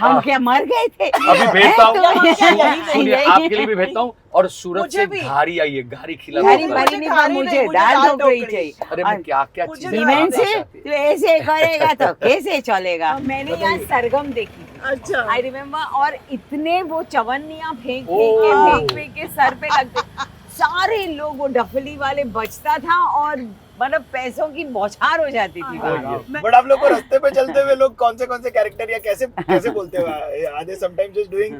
हम क्या मर गए थे? अभी भेजता हूँ, तो- सुनिए आपके लिए भी भेजता हूँ। और सूरत मुझे से भी। घारी आई है, घारी खिला घारी दो। वाली नहीं, घारी मुझे नहीं, दाल दाल ढोकली ढोकली। चाहिए। अरे मैं क्या क्या मुझे चीजें दाल सीमेंट बनाना से चाहती तो ऐसे करेगा तो कैसे चलेगा? हाँ, मैंने यहाँ सरगम देखी, अच्छा आई रिमेम्बर, और इतने वो चवन्नियाँ फेंक ओह। फेंक के सर पे लगते, सारे लोग, वो डफली वाले बचता था और मतलब पैसों की बौछार हो जाती थी वहाँ। बट आप लोग को रास्ते पे चलते हुए लोग कौन से कैरेक्टर या कैसे कैसे बोलते हुए are they sometimes just doing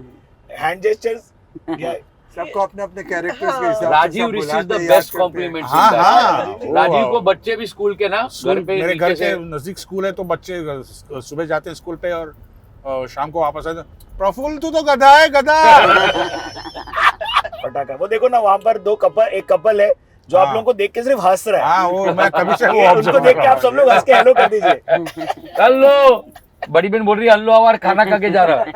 hand gestures या सबको अपने अपने कैरेक्टर्स के हिसाब से राजीव सब रिसीव्स बुलाते द हैं, याद बेस्ट करते हैं। कॉम्प्लीमेंट। हाँ, हाँ। राजीव वो- को बच्चे भी स्कूल के ना घर पे मेरे घर नीचे के से नजदीक स्कूल है, तो बच्चे सुबह जाते हैं स्कूल पे और शाम को वापस आते हैं, प्रफुल्ल तू तो गधा है, गधा। पटाखा। वो देखो ना वहाँ पर एक कपल है जो आप हाँ। लोगों को देख के सिर्फ हंस रहा है। हाँ, वो मैं कभी से वो उनको ऑब्जर्व देख के आप सब लोग हंस के हेलो कर दीजिए। हेलो, बड़ी बहन बोल रही है हल्लो आवार खाना खा के जा रहा है।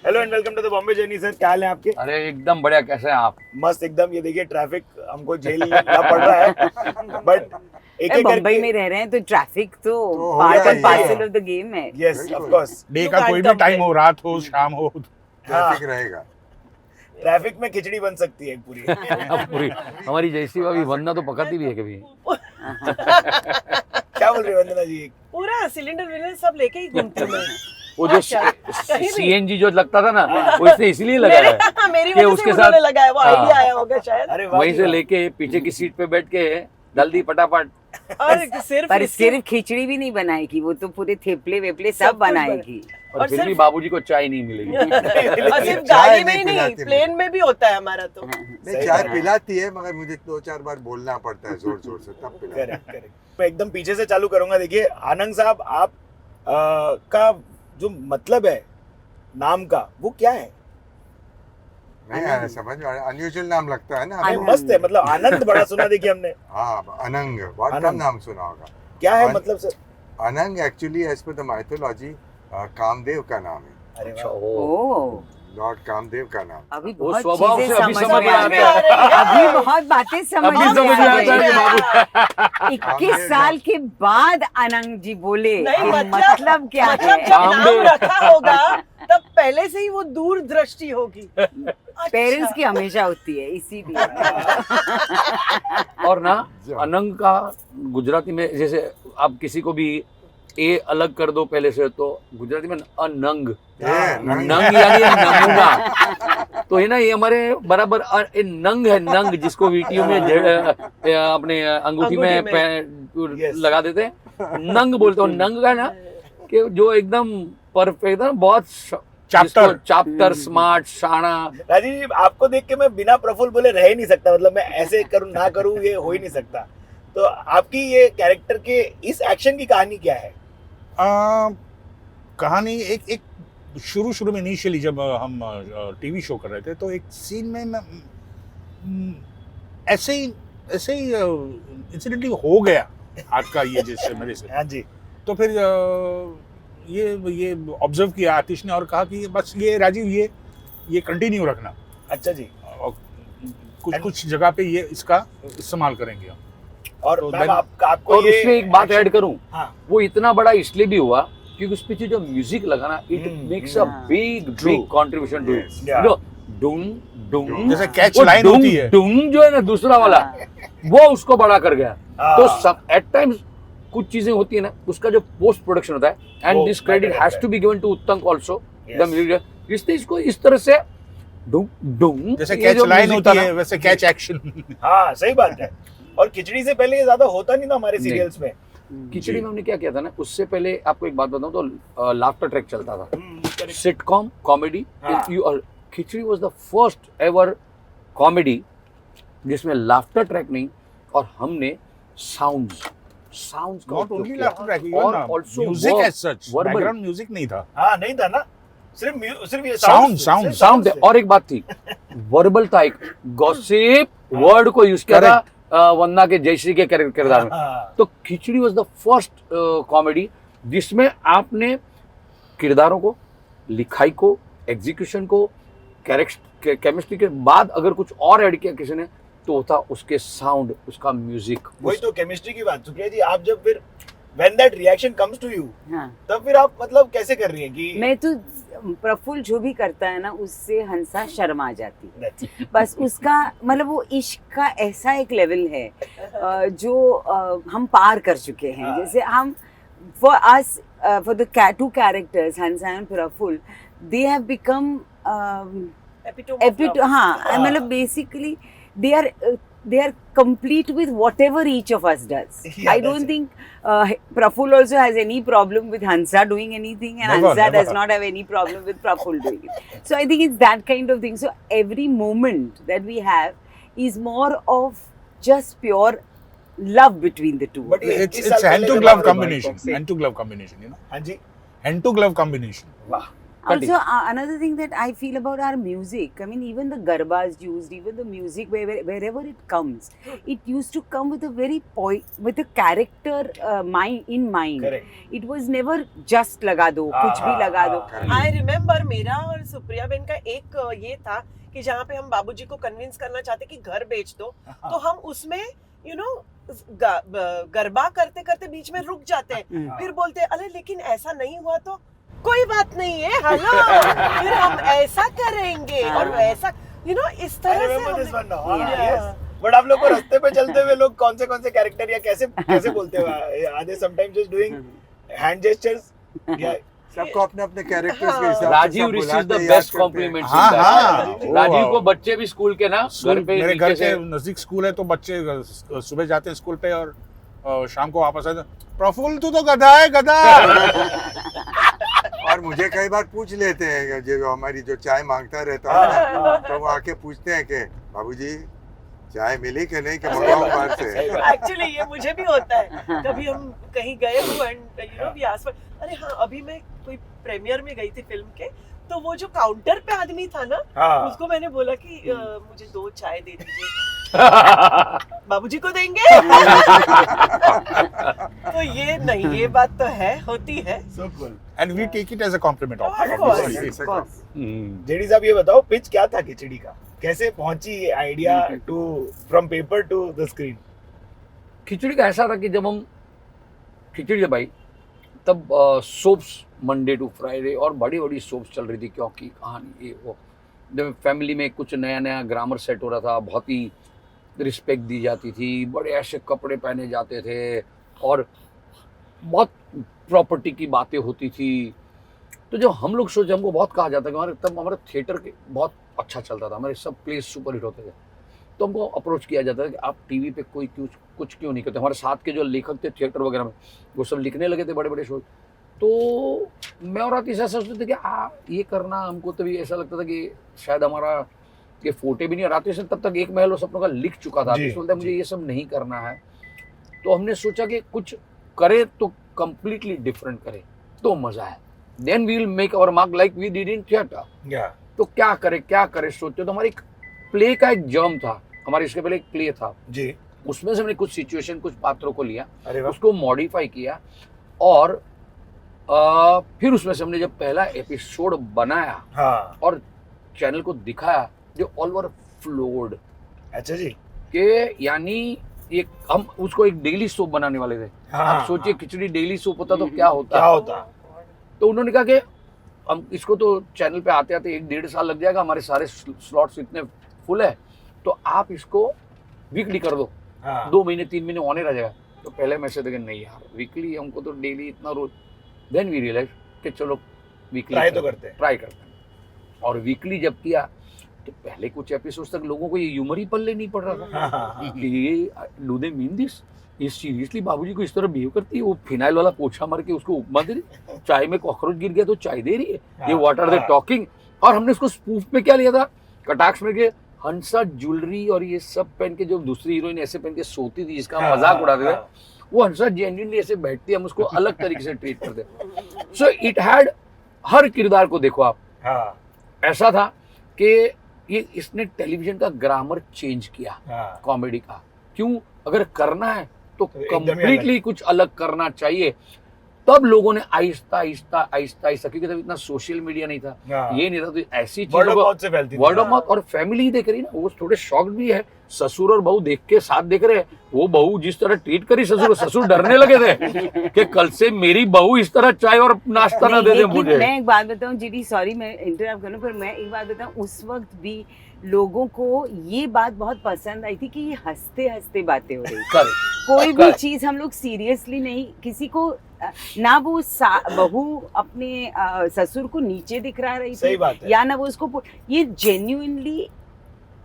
Hello and welcome to the Bombay journey sir, क्या हाल है आपके? अरे एकदम बढ़िया, कैसे हैं आप? मस्त एकदम। ये देखिए ट्रैफिक हमको झेलना पड़ रहा है बट एक एक बम्बई में रह रहे हैं तो ट्रैफिक तो तो पार्ट होगा एंड ही, पार्सल हाँ। ऑफ द गेम है। Yes of course. डे का कोई भी टाइम हो, रात हो, शाम हो। ट्रैफिक रहेगा। ट्रैफिक में खिचड़ी बन सकती है एक पूरी। अब पूरी हमारी जैसी भाभी वरना तो पकड़ती भी है कभी। क्या बोल रहे हैं वंदना जी? पूरा सिलेंडर विलेंडर सब लेके ही घूमती हूँ मैं। वो जो अच्छा, कहीं भी। सीएनजी जो लगता था ना, वो इसने इसलिए लगाया है मेरी कि वजह उसके से साथ उन्होंने लगाया, वो हाँ। आइडिया आया होगा शायद। अरे वाह वहीं जी से वाह। लेके पीछे की सीट पे बैठ के डाल दी फटाफट। और सिर्फ पर इसके- सिर्फ खिचड़ी भी नहीं बनाएगी, वो तो पूरे थेपले वेपले सब सब कुछ बनाएगी। और और फिर भी सिर्फ- बाबूजी को चाय नहीं मिलेगी। और सिर्फ चाय गाड़ी में नहीं ही नहीं, पिलाती प्लेन में भी होता है हमारा तो। नहीं, सही चाय बात है। पिलाती है मगर मुझे 2-4 बार बोलना पड़ता है जोर जोर से, तब पिलाती है। Correct correct. मैं एकदम पीछे से चालू करूंगा। देखिए आनंद साहब, आप का जो मतलब है नाम का वो क्या है? नहीं आया समझ में, अनयूजुअल नाम लगता है ना नहीं, हमें। मस्त है, मतलब आनंद बड़ा सुना देखिए हमने। हाँ, अनंग बहुत कम अनंग। नाम सुना होगा। क्या है अन- मतलब sir? Anang actually as per the mythology Kamadeva का नाम है, अरे अच्छा, वाह। ओ। ओ, लॉर्ड कामदेव का नाम। अभी वो बहुत स्वभाव चीजें से अभी समझ समझ में में आ आ गई। गया। अभी बहुत बातें समझ अभी में समझ में आ आता है कि गई। बाबू 21 साल के बाद अनंग जी बोले नहीं, कि मतलब क्या मतलब है? जब नाम कामदेव। रखा होगा तब पहले से ही वो दूरदृष्टि होगी। पेरेंट्स की हमेशा होती है, इसीलिए। और ना अनंग का गुजराती में जैसे आप किसी को भी ए अलग कर दो पहले से, तो गुजराती में अनंग, नंग यानी नमूना। तो है ना, ये हमारे बराबर ये नंग है, नंग जिसको वीडियो में अपने अंगूठी में Yes. लगा देते हैं, नंग बोलते हो। नंग का ना कि जो एकदम परफेक्ट है, बहुत चाप्टर स्मार्ट शाना। राजीव जी, आपको देख के मैं बिना प्रफुल्ल बोले रह ही नहीं सकता। मतलब मैं ऐसे करूं ना करूं ये हो ही नहीं सकता। तो आपकी ये कैरेक्टर के इस एक्शन की कहानी क्या है? कहानी एक शुरू में इनिशियली जब हम टीवी शो कर रहे थे, तो एक सीन में मैं ऐसे ही इंसिडेंटली हो गया हाथ का ये जैसे मेरे से। हाँ जी। तो फिर ये ऑब्जर्व किया आतिश ने और कहा कि बस ये राजीव ये कंटिन्यू रखना, अच्छा जी। और कुछ जगह पे ये इसका इस्तेमाल करेंगे हम। और तो मैम then- आपको और ये उसमें एक बात action- ऐड करूं, हाँ। वो इतना बड़ा इसलिए भी हुआ क्योंकि उस पीछे जो म्यूजिक लगा ना, it makes a Yeah. Big True. Contribution to Yes. Yeah. It. डूम डूम जैसे कैच वो लाइन डूम होती है। डूम जो है ना दूसरा वाला, वो उसको बड़ा कर गया। हाँ। तो सब एट टाइम्स कुछ चीजें होती है ना, उसका जो पोस्ट प्रोडक्शन होता है, एंड वो दिस क्रेडिट matter हैज करता टू बी गिवन टू उत्तम आल्सो Yes. The music. इसलिए इसको इस तरह से डूम डूम जैसे ये कैच जो लाइन music होती था है, ना, वैसे कैच एक्शन। हाँ सही बात है। और खिचड़ी से पहले ये ज्यादा होता नहीं था हमारे नहीं। सीरियल्स में। खिचड़ी में हमने क्या किया था ना, उससे पहले आपको एक बात बताऊं तो लाफ्टर ट्रैक चलता था, correct. Sitcom comedy. हाँ। Khichdi was the first ever comedy जिसमें लाफ्टर ट्रैक नहीं, और हमने साउंड्स का नॉट उपयोग ओनली किया। लाफ्टर ट्रैक, और even also music verb- as such, verbal। Background music नहीं था। हाँ नहीं था ना, सिर्फ ये Sound, से- sound, सिर्फ साउंड से। और एक बात थी, वर्बल था, एक गॉसिप वर्ड को यूज किया था वंदना के जयश्री के किरदार में। हाँ। तो खिचड़ी वाज द फर्स्ट कॉमेडी जिसमें आपने किरदारों को, लिखाई को, एग्जीक्यूशन को, केमिस्ट्री के बाद अगर कुछ और ऐड किया किसी ने, तो था उसके साउंड, उसका म्यूजिक। वही तो केमिस्ट्री की बात सुप्रिया जी, आप जब फिर when that reaction comes to you, हाँ तब फिर आप मतलब कैसे कर रही हैं कि मैं तो प्रफुल्ल जो भी करता है ना उससे हंसा शर्मा जाती है। That's it. बस उसका मतलब वो इश्क का ऐसा एक लेवल है जो हम पार कर चुके हैं। हाँ। जैसे हम for us for the two characters Hansa and Praful, they have become हाँ मतलब basically they are complete with whatever each of us does. Yeah, I that's don't it. think Praful also has any problem with Hansa doing anything, and Never, Hansa does never. not have any problem with Praful doing it. So I think it's that kind of thing. So every moment that we have is more of just pure love between the two. But ये It's 21 साल hand to पहले glove जब आप combination, से- hand to glove combination, you know, हाँ जी, hand to glove combination. वाह, Also, another thing that I feel about our music, I mean, even the garbas used, even the music, wherever it comes, it used to come with a very with a character mind in mind. correct. It was never just लगा दो, कुछ भी लगा दो. I remember मेरा और Supriya Ben का एक ये था कि जहाँ पे हम बाबूजी को कन्विंस करना चाहते कि घर बेच दो, तो हम उसमें यू नो गरबा करते करते बीच में रुक जाते हैं, फिर बोलते हैं अरे लेकिन ऐसा नहीं हुआ तो कोई बात नहीं है, हेलो फिर हम ऐसा करेंगे और वैसा यू नो इस I तरह remember से this one now. हमने- हाँ, yes. But आप लोग को रास्ते पे चलते हुए लोग कौन से कैरेक्टर या कैसे कैसे बोलते हुए are they sometimes just doing hand gestures या सबको अपने अपने कैरेक्टर्स के हाँ। हिसाब से राजीव सब रिसीव्स बुलाते द हैं, याद बेस्ट करते हैं। कॉम्प्लीमेंट। हाँ, हाँ। राजीव को बच्चे भी स्कूल के ना घर पे मेरे घर नीचे के से नजदीक स्कूल है, तो बच्चे सुबह जाते हैं स्कूल पे और शाम को वापस आते हैं, प्रफुल्ल तू तो गधा है, गधा। और मुझे कई बार पूछ लेते हैं, जो हमारी जो चाय मांगता रहता है ना, तो वो आके पूछते हैं कि बाबूजी चाय मिली कि नहीं, कि मंगाऊं बाहर से। एक्चुअली ये मुझे भी होता है, कभी हम कहीं गए हो and you know we ask अरे हाँ अभी मैं कोई प्रीमियर में गई थी फिल्म के, तो वो जो काउंटर पे आदमी था ना, हाँ उसको मैंने बोला कि मुझे 2 चाय दे दीजिए, बाबूजी को देंगे। तो ये नहीं, ये बात तो है, होती है। So cool. And we take it as a compliment, Of course. obviously. Of course. JD साहब ये बताओ पिच क्या था खिचड़ी का, कैसे पहुंची ये idea to from paper to the screen? Khichdi का ऐसा था कि जब हम खिचड़ी जब आई तब सोप्स मंडे टू फ्राइडे और बड़ी बड़ी सोप्स चल रही थी, क्योंकि कहानी ये वो जब फैमिली में कुछ नया नया ग्रामर सेट हो रहा था, बहुत ही रिस्पेक्ट दी जाती थी, बड़े ऐसे कपड़े पहने जाते थे और बहुत प्रॉपर्टी की बातें होती थी। तो जब हम लोग सोचे, हमको बहुत कहा जाता कि तब हमारा थिएटर के बहुत अच्छा चलता था, हमारे सब प्लेस सुपर हिट होते थे, तो हमको अप्रोच किया जाता था कि आप टीवी पे कोई कुछ क्यों नहीं करते। हमारे साथ के जो लेखक थे थिएटर वगैरह में, वो सब लिखने लगे थे बड़े बड़े शो। तो मैं और आतिश ऐसा सोचते थे कि ये करना, हमको तभी ऐसा लगता था कि शायद हमारा ये फोटे भी नहीं। और आतिश तब तक एक महल सपनों का लिख चुका था, आतिश बोलता मुझे ये सब नहीं करना है। तो हमने सोचा कि कुछ करे तो कंप्लीटली डिफरेंट करे तो मजा है, then we will make our mark like we did in theatre. या तो क्या करे सोचते। तो हमारी एक प्ले का एक जर्म था, हमारे इसके पहले एक प्ले था, जी, उसमें से हमने कुछ सिचुएशन, कुछ पात्रों को लिया, अरे वाह, उसको मॉडिफाई किया और फिर उसमें से हमने जब पहला एपिसोड बनाया हाँ और चैनल को दिखाया, जो ऑल ओवर फ्लोड अच्छा जी, के यानी एक हम उसको एक डेली सोप बनाने वाले थे। हाँ आप सोचिए खिचड़ी डेली सोप होता तो क्या क्या होता। होता? तो उन्होंने कहा कि हम इसको तो चैनल पे आते आते 1-1.5 साल लग जाएगा, हमारे सारे स्लॉट्स इतने फुल है, तो आप इसको वीकली कर दो, हाँ 2 महीने 3 महीने ऑन रह जाएगा। तो पहले मैं से देखे नहीं यार वीकली हमको तो डेली इतना रोज, देन वी रियलाइज कि चलो वीकली ट्राई तो करते हैं। ट्राई करते हैं। और वीकली जब किया तो पहले कुछ एपिसोड्स तक लोगों को ये ह्यूमर ही पल्ले नहीं पड़ रहा था हाँ हाँ हाँ, कि ये डू दे मीन दिस, ये सीरियसली बाबूजी को इस तरह बिहेव करती है, वो फिनाइल वाला पोछा मार के उसको उपमा दे रही, चाय में कॉकरोच गिर गया तो चाय दे रही है, ये व्हाट आर दे टॉकिंग। और हमने उसको स्पूफ पे क्या लिया था, कटाक्ष में के हंसा ज्वेलरी और ये सब पहन के, जो दूसरी हीरोइन ऐसे पहन के सोती थी जिसका हम मजाक उड़ाते थे, वो हंसा जेन्युइनली ऐसे बैठती है, हम उसको अलग तरीके से ट्रीट करते। सो इट हैड, हर किरदार को देखो आप, हाँ ऐसा था कि ये इसने टेलीविजन का ग्रामर चेंज किया हाँ, कॉमेडी का। क्यों, अगर करना है तो तो एकदम ही कंप्लीटली कुछ अलग करना चाहिए। तब लोगों ने आहिस्ता आहिस्ता आहिस्ता आहिस्ता, क्योंकि तब इतना सोशल मीडिया नहीं था, हाँ। ये नहीं था, तो ऐसी वर्ड चीजों ऑफ को माउथ से फैलती थी। वर्ड ऑफ माउथ और फैमिली ही देख रही ना, वो थोड़े शॉक्ड भी है ससुर और बहू देख के साथ देख रहे हैं, वो बहू जिस तरह ट्रीट करी ससुर, ससुर डरने लगे थे कि कल से मेरी बहू इस तरह चाय और नाश्ता ना दे दे लेकिन मुझे। मैं एक बात बताऊं जीडी, सॉरी मैं इंटरप्ट करूं, पर मैं एक बात बताऊं, उस वक्त भी लोगों को ये बात बहुत पसंद आई थी कि ये हंसते हंसते बातें हो रही थी। कर कोई भी Correct. चीज हम लोग सीरियसली नहीं, किसी को ना वो बहू अपने ससुर को नीचे दिख रही सही थी बात है। या ना वो उसको, ये जेन्युइनली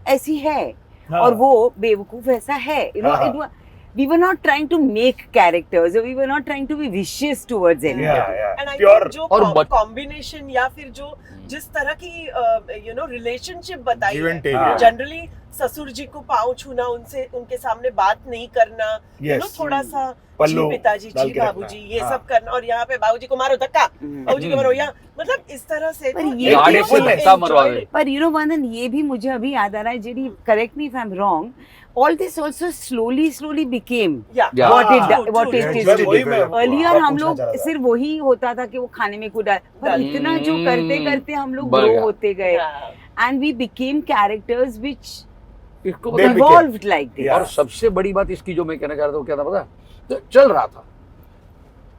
ऐसी है हाँ। और वो बेवकूफ ऐसा है, यू नो। हाँ। We were not trying to make characters, or we were not trying to be vicious towards anybody. And I Pure. Think जो और कॉम्बिनेशन या फिर जो जिस तरह की यू नो रिलेशनशिप बताई Give and है, take, हाँ। जनरली ससुर जी को पाँव छूना, उनसे उनके सामने बात नहीं करना, यू नो Yes. थोड़ा सा पल्लू जी पिताजी डाल जी के बाबूजी रखना। ये हाँ। सब करना, और यहाँ पे बाबूजी को मारो धक्का, हम्म। बाबूजी को मारो, यहाँ मतलब इस तरह से पर तो ये it गाड़ी was से धक्का enjoyed मरवा दे। it. पर यू नो वंदन, ये भी मुझे अभी याद आ रहा है JD, correct me if I am wrong, all this also slowly became Yeah. Yeah. what True, what true, it true. is मैं today. वही मैं Earlier हम पूछना लोग चाह रहा था। सिर्फ वही होता था कि वो खाने में कुछ डाल, पर डाल- इतना जो करते करते हम लोग बढ़ ग्रो गया। होते गए, Yeah. and we became characters which इसको They पता है, became- evolved like this. Yeah. और सबसे बड़ी बात इसकी जो मैं कहना चाह रहा था वो क्या था पता है? तो चल रहा था,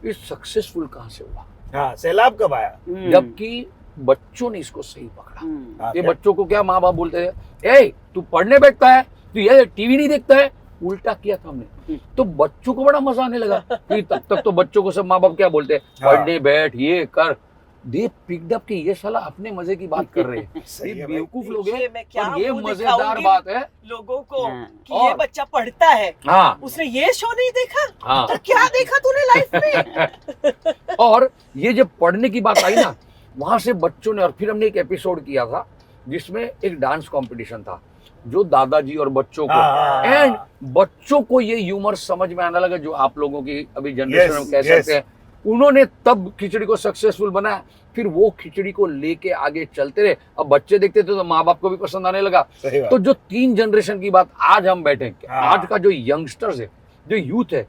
ये सक्सेसफुल कहाँ से हुआ? हाँ, सैलाब कब आया? हम्म, जबकि बच्चों ने इसको सही पकड़ा। हम्म, हाँ, ये क्या- बच्चों को क्या माँ बाप बोलते थे, ए तू पढ़ने बैठता है, तू ये टीवी नहीं देखता है, उल्टा किया था हमने। तो बच्चों को बड़ा मजा आने लगा कि तब तक तो बच्चों को सब माँ बाप क्या बोलते हैं, हाँ। पढ़ने बैठ, ये कर, दे पिक्ड अप कि ये साला अपने मजे की बात कर रहे हैं। सही ये है भाई। बेवकूफ लोग हैं, देखिए, मैं क्या और ये मुंह मजेदार दिखाऊंगी बात है। लोगों को हाँ। कि ये और- बच्चा पढ़ता है, हाँ उसने ये शो नहीं देखा, हाँ। तो क्या देखा तूने लाइफ में? और ये जब पढ़ने की बात आई ना, वहां से बच्चों ने, और फिर हमने एक एपिसोड किया था जिसमें एक डांस कंपटीशन था, जो दादाजी और बच्चों को, हाँ। एंड बच्चों को ये ह्यूमर समझ में आने लगा जो आप लोगों की अभी जनरेशन में कह yes. सकते हैं। उन्होंने तब खिचड़ी को सक्सेसफुल बनाया, फिर वो खिचड़ी को लेके आगे चलते रहे। अब बच्चे देखते थे तो माँ बाप को भी पसंद आने लगा। सही बात। तो जो 3 जनरेशन की बात आज हम बैठे हैं, हाँ। आज का जो यंगस्टर्स है, जो यूथ है,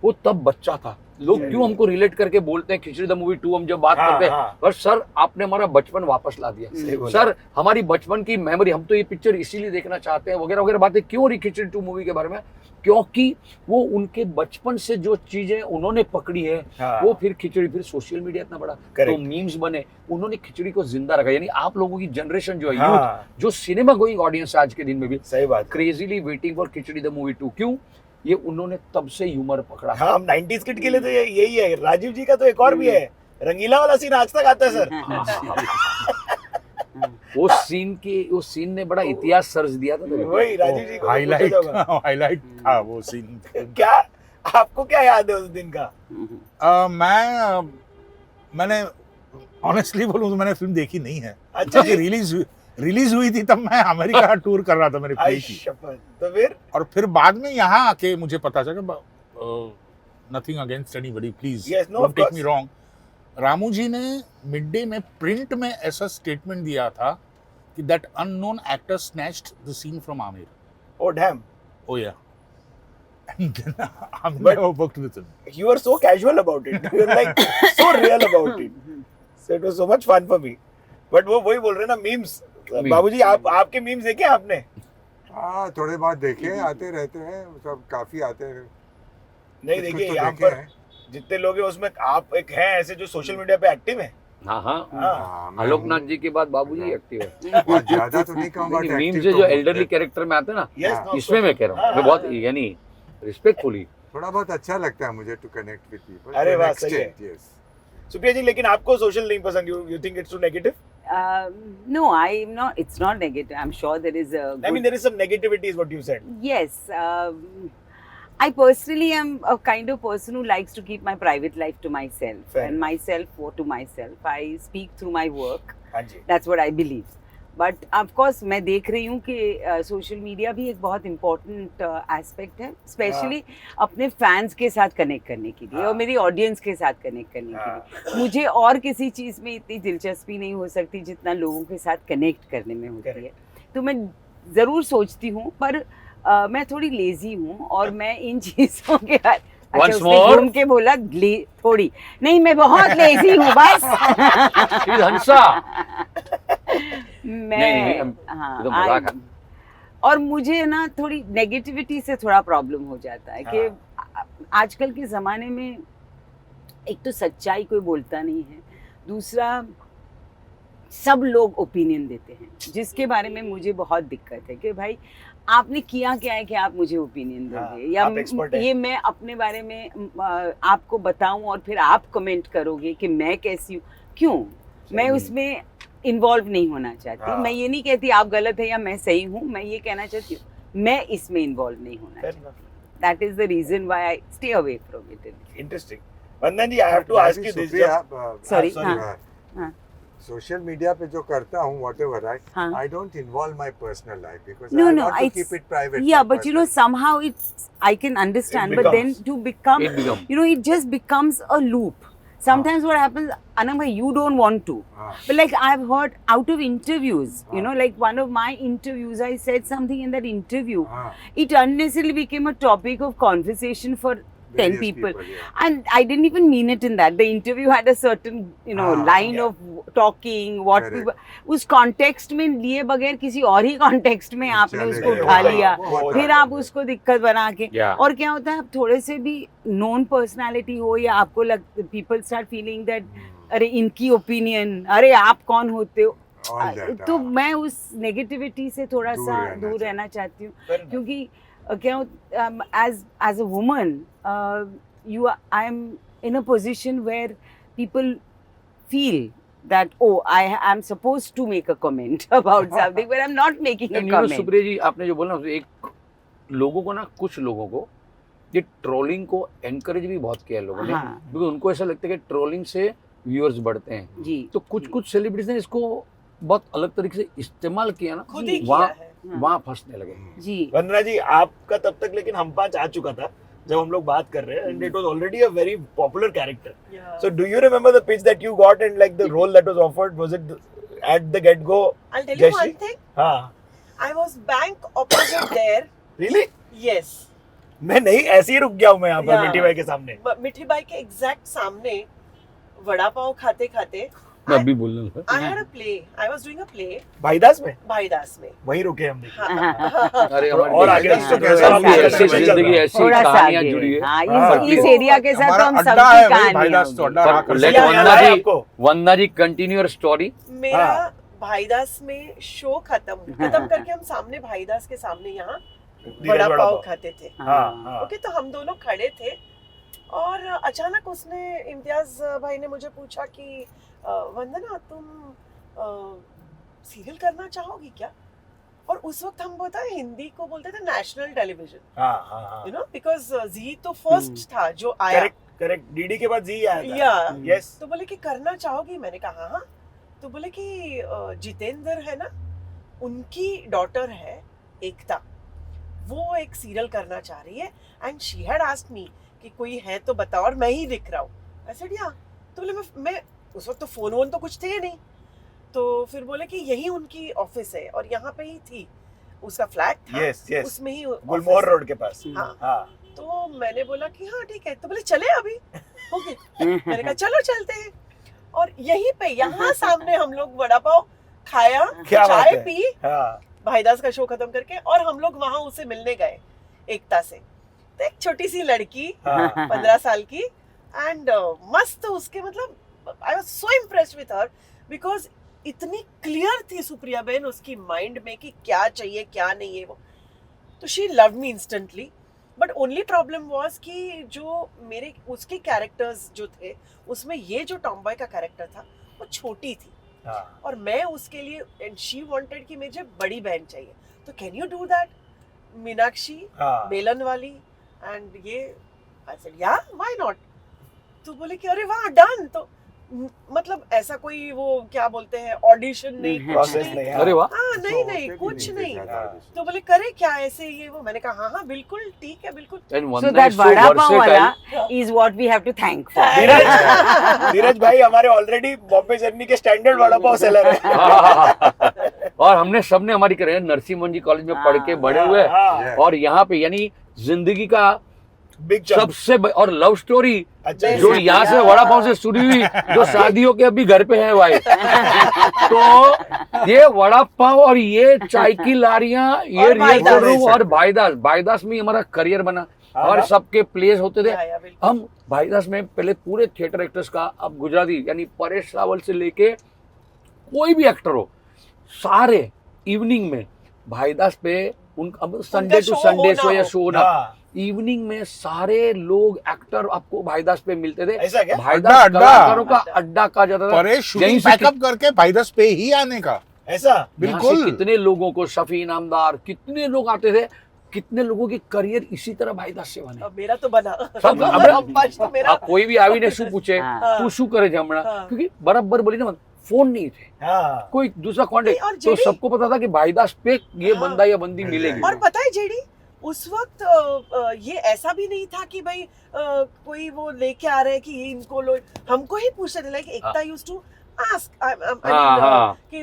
वो तब बच्चा था। लोग सही क्यों हमको रिलेट करके बोलते हैं खिचड़ी द मूवी 2 हम जब बात हाँ, करते हैं, हाँ। और सर आपने हमारा बचपन वापस ला दिया, सही बोला। सर हमारी बचपन की मेमोरी, हम तो ये पिक्चर इसीलिए देखना चाहते हैं, वगैरह वगैरह बातें क्यों रही खिचड़ी 2 मूवी के बारे में, क्योंकि वो उनके बचपन से जो चीजें उन्होंने पकड़ी है, हाँ। वो फिर खिचड़ी, फिर सोशल मीडिया इतना बड़ा, तो Correct. मीम्स बने, उन्होंने खिचड़ी को जिंदा रखा। यानी आप लोगों की जनरेशन जो है, हाँ। यूथ, जो सिनेमा गोइंग ऑडियंस आज के दिन में भी सही बात। Crazily waiting for khichdi the movie 2, क्यों? ये उन्होंने तब से ह्यूमर पकड़ा। हाँ, हम 90s किड के लिए तो यही है। राजीव जी का तो एक और भी है, रंगीला वाला सीन आज तक आता है सर। वो सीन ने बड़ा इतिहास सर्ज दिया था। वही राजीव जी को हाईलाइट पूछा जाएगा। हाईलाइट था वो सीन। क्या आपको क्या याद है उस दिन का? मैंने ऑनेस्टली बोलूं तो मैंने फिल्म देखी नहीं है। अच्छा क्योंकि रिलीज हुई थी तब मैं अमेरिका टूर कर रहा था मेरी आई प्ले की, शपथ। तो फिर और फिर बाद में यहाँ आके मुझे पता चला, nothing against anybody please Yes, no, don't of take course. Me wrong, Ramu ji ने मिड डे में प्रिंट में ऐसा स्टेटमेंट दिया था कि that unknown actor snatched the scene from Aamir. Oh damn, Oh yeah. And then I've But- never worked with him. you were so casual about it. You were like so real about it. So it was so much fun for me. But वो वही बोल रहे हैं ना, memes. Memes. बाबूजी आपके memes देखे आपने? हाँ, थोड़े बहुत देखे, आते रहते हैं, सब काफी आते हैं। नहीं कुछ-कुछ देखिए, तो यहाँ देखे पर हैं। जितने लोग हैं उसमें आप एक हैं ऐसे जो सोशल मीडिया पे एक्टिव हैं। हाँ हाँ, हाँ। हाँ, मैं आलोकनाथ हूँ। जी के बाद बाबूजी एक्टिव है। बहुत ज्यादा तो नहीं कहूँगा कि मीम active से तो जो हूँ। एल्डरली कैरेक्टर में आते हैं ना, Yes, हाँ। no, इसमें मैं कह रहा हूँ, हाँ, मैं बहुत हाँ। यानी रिस्पेक्टफुली। थोड़ा बहुत अच्छा लगता है मुझे टू कनेक्ट विद पीपल। अरे वाह, सही है। यस। सुप्रिया जी, लेकिन आपको सोशल नहीं पसंद? you think it's too negative? No, I'm not. It's not negative. I'm sure there is a. I good- mean, there is some negativity, is what you said. Yes. I personally am a kind of person who likes to keep my private life to myself, Fair. and myself to myself. I speak through my work. हाँ जी। That's what I believe. But of course, मैं देख रही हूँ कि social media भी एक बहुत important aspect है, स्पेशली अपने फैंस के साथ कनेक्ट करने के लिए हाँ। और मेरी ऑडियंस के साथ कनेक्ट करने के लिए। मुझे और किसी चीज़ में इतनी दिलचस्पी नहीं हो सकती जितना लोगों के साथ कनेक्ट करने में होती है। तो मैं ज़रूर सोचती हूँ, पर मैं थोड़ी लेजी हूँ और मैं इन चीज़ों के बाद Once उसने more? घूम के बोला थोड़ी नहीं, मैं बहुत लेजी हूँ बस। हंसा। मैं नहीं, हाँ ये तो मजाक है। और मुझे ना थोड़ी नेगेटिविटी से थोड़ा प्रॉब्लम हो जाता है कि आजकल के ज़माने में एक तो सच्चाई कोई बोलता नहीं है, दूसरा सब लोग ओपिनियन देते हैं, जिसके बारे में मुझे बहुत दिक्कत है कि भाई आपने किया क्या है कि आप मुझे ओपिनियन दोगे, या आप expert हैं। ये मैं अपने बारे में आपको बताऊं और फिर आप कमेंट करोगे कि मैं कैसी हूँ, क्यों? मैं उसमें इन्वॉल्व नहीं होना चाहती। मैं ये नहीं कहती आप गलत है या मैं सही हूँ, मैं ये कहना चाहती हूँ मैं इसमें इन्वॉल्व नहीं होना चाहती। That is the reason why I stay away from it. Interesting. Vandana ji, I have to ask you this. Sorry, sorry. हाँ। सोशल मीडिया पे जो करता हूँ whatever, हाँ. I don't involve my personal life because No, I no, want to it's- keep it private. Yeah, my but you know, personal. somehow it's, I can understand, It but then becomes- to become, It become. you know, it just becomes a loop. Sometimes what happens, Anam bhai, you don't want to. हाँ. But like I've heard out of interviews, you know, like one of my interviews, I said something in that interview. हाँ. It unnecessarily became a topic of conversation for 10 Various people. yeah. And I didn't even mean it in that. The interview had a certain, you know, line yeah. of talking, what Correct. people, उस context में लिए बगैर किसी और ही context में आपने चले उसको गए। उठा हाँ, लिया, वो होता फिर है। आप उसको दिक्कत बना के, Yeah. और क्या होता है, आप थोड़े से भी नोन पर्सनालिटी हो या आपको पीपल स्टार्ट फीलिंग दैट अरे इनकी ओपिनियन, अरे आप कौन होते हो, All that, तो हाँ. मैं उस नेगेटिविटी से थोड़ा दूर सा रहना दूर चाहिए। रहना चाहती हूँ, Fair enough. क्योंकि क्या as a woman I am in a position where people feel that I am supposed to make a comment about something, but I'm not making a And you know, comment. Supriya ji, आपने जो बोला ना, एक लोगों को ना, कुछ लोगों को ये ट्रोलिंग को एनकरेज भी बहुत किया है लोगों ने, हाँ। क्योंकि उनको ऐसा लगता है कि ट्रोलिंग से व्यूअर्स बढ़ते हैं। जी, तो कुछ सेलिब्रिटीज ने इसको बहुत अलग तरीके से इस्तेमाल किया ना, खुद ही वहाँ किया है। हाँ। वहाँ फंसने लगे। जी, वंदना जी, आपका तब तक लेकिन हम पांच आ चुका था जब हम लोग बात कर रहे हैं, and it was already a very popular character. Yeah. So do you remember the pitch that you got and like the role that was offered? Was it at the get go? I'll tell you Jayashree? one thing. हाँ. I was bank opposite there. Really? Yes. मैं नहीं, ऐसे ही रुक गया हूँ मैं यहाँ पर Yeah. मिठी भाई के सामने। मिठी बाई के एग्जैक्ट सामने वड़ा पाव खाते खाते मैं अभी बोलने लगा। I had a play. I was doing a play Bhaidas में भाईदास में। वहीं रुके हम देखिए। हाँ। अरे और आगे हमारी तो कैसा हम ऐसी ऐसे ऐसी जिंदगी, ऐसी थोड़ा सा कहानियां आगे, जुड़ी है। हाँ, हाँ। इस एरिया के साथ तो हम हमारा सबकी अड्डा है भाई, कहानियां भाईदास तो होंगी। अड्डा रहा पर करते let हैं। वंदना याद है जी, आपको? वंदना जी कंटिन्यू योर स्टोरी। मेरा हाँ। भाईदास में शो खत्म करके हम सामने भाईदास के सामने यहाँ धीरज वड़ा वड़ा पाव पाव। खाते थे। हाँ, हाँ। ओके, तो हम दोनों खड़े थे और अचानक उसने, इम्तियाज भाई ने मुझे पूछा कि वंदना, तुम सीरियल करना चाहोगी क्या? और उस वक्त हम पता है हिंदी को बोलते थे नेशनल टेलीविजन, हाँ, हाँ, हाँ। यू नो, बिकॉज जी तो फर्स्ट था जो आया। करेक्ट, डीडी के बाद जी आया था। या यस। तो बोले कि करना चाहोगी? मैंने कहा हाँ। तो बोले कि जितेंद्र है ना, उनकी डॉटर है एकता, वो एक सीरियल करना चाह रही है, and she had asked me कि कोई है तो बताओ, और मैं ही दिख रहा हूँ। I said yeah। तो बोले मैं उस वक्त तो फोन वोन तो कुछ थे नहीं, तो फिर बोले कि यही उनकी ऑफिस है और यहाँ पे ही थी, उसका फ्लैट था, यस, यस। उसमें ही गुलमोहर office। रोड के पास। हाँ। हाँ। तो मैंने बोला कि हाँ ठीक है। तो बोले चले अभी, ओके। मैंने कहा चलो चलते हैं, और यहीं पे यहाँ सामने हम लोग वड़ा पाव खाया, क्या बात चाय है। पी, हाँ। भाईदास का शो खत्म करके, और हम लोग वहां उसे मिलने गए एकता से। तो एक छोटी सी लड़की, हाँ। 15 साल की, एंड मस्त उसके, मतलब I was so impressed with her, because इतनी क्लियर थी सुप्रिया बहन उसकी माइंड में कि क्या चाहिए क्या नहीं है वो। तो she love me instantly, but only problem was कि जो मेरे उसके कैरेक्टर्स जो थे उसमें ये जो टॉमबॉय का कैरेक्टर था वो छोटी थी, हाँ। और मैं उसके लिए, एंड शी वांटेड कि मुझे बड़ी बहन चाहिए, तो can you do that Meenakshi, हाँ। बेलन वाली, एंड ये आई सेड या व्हाई नॉट। तो बोले कि अरे वाह डन। तो मतलब ऐसा कोई वो क्या बोलते हैं ऑडिशन नहीं, कुछ प्रोसेस नहीं। नहीं। अरे वाह। हाँ नहीं तो नहीं होते भी कुछ थे नहीं। ज्यादा हाँ। audition। तो बोले करे क्या ऐसे ये वो, मैंने कहा हाँ हाँ बिल्कुल ठीक है बिल्कुल। And So Vandana that is so vada pav wala versatile। is what we have to thank for. धीरज भाई हमारे ऑलरेडी बॉम्बे जर्नी के स्टैंडर्ड वड़ा पाव सेलर है। और हमने सबने हमारी करें नरसिंह मोहन जी कॉलेज में पढ़ के बड़े हुए, हाँ। और यहाँ पे यानी जिंदगी का बिग और लव स्टोरी अच्छा जो यहाँ से वड़ा पाव से शुरू हुई, जो शादियों के अभी घर पे है भाई। तो ये वड़ा पाव और ये चाय की लारियां, ये और रियल भाईदास। रूम और भाईदास में हमारा करियर बना और सबके प्लेस होते थे। या, बिल्कुल। हम भाईदास में पहले पूरे थिएटर एक्टर्स का, अब गुजराती यानी परेश रावल से लेके कोई भी एक्टर हो, सारे इवनिंग में भाईदास पे अब संडे टू show संडे हो शो ना या हो। शो ना, हाँ, इवनिंग में सारे लोग एक्टर आपको भाईदास पे मिलते थे। ऐसा क्या? भाईदास अड्डा। कलाकारों का अड्डा कहा जाता था। परेश यहीं शूटिंग से पैकअप करके भाईदास पे ही आने का। ऐसा यहाँ से बिल्कुल। कितने लोगों को, शफी इनामदार, कितने लोग आते थे, कितने लोगों की करियर इसी तरह भाईदास से बने। अब मेरा तो बना। सब अब पाँच तो मेरा। अब कोई भी आवीने શું पूछे, हाँ। तू શું करे છે હમણાં, हाँ। क्योंकि बराबर बोली ना, फोन नहीं थे, हाँ कोई दूसरा कांटेक्ट, नहीं, और तो जेडी- सबको पता था कि भाईदास पे ये हाँ। बंदा या बंदी मिलेगी। और पता है जेडी, उस वक्त ये ऐसा भी नहीं था कि भाई कोई वो लेके आ रहे हैं कि ये इनको लो, हमको ही पूछते थे। Like Ekta used to ask हाँ। कि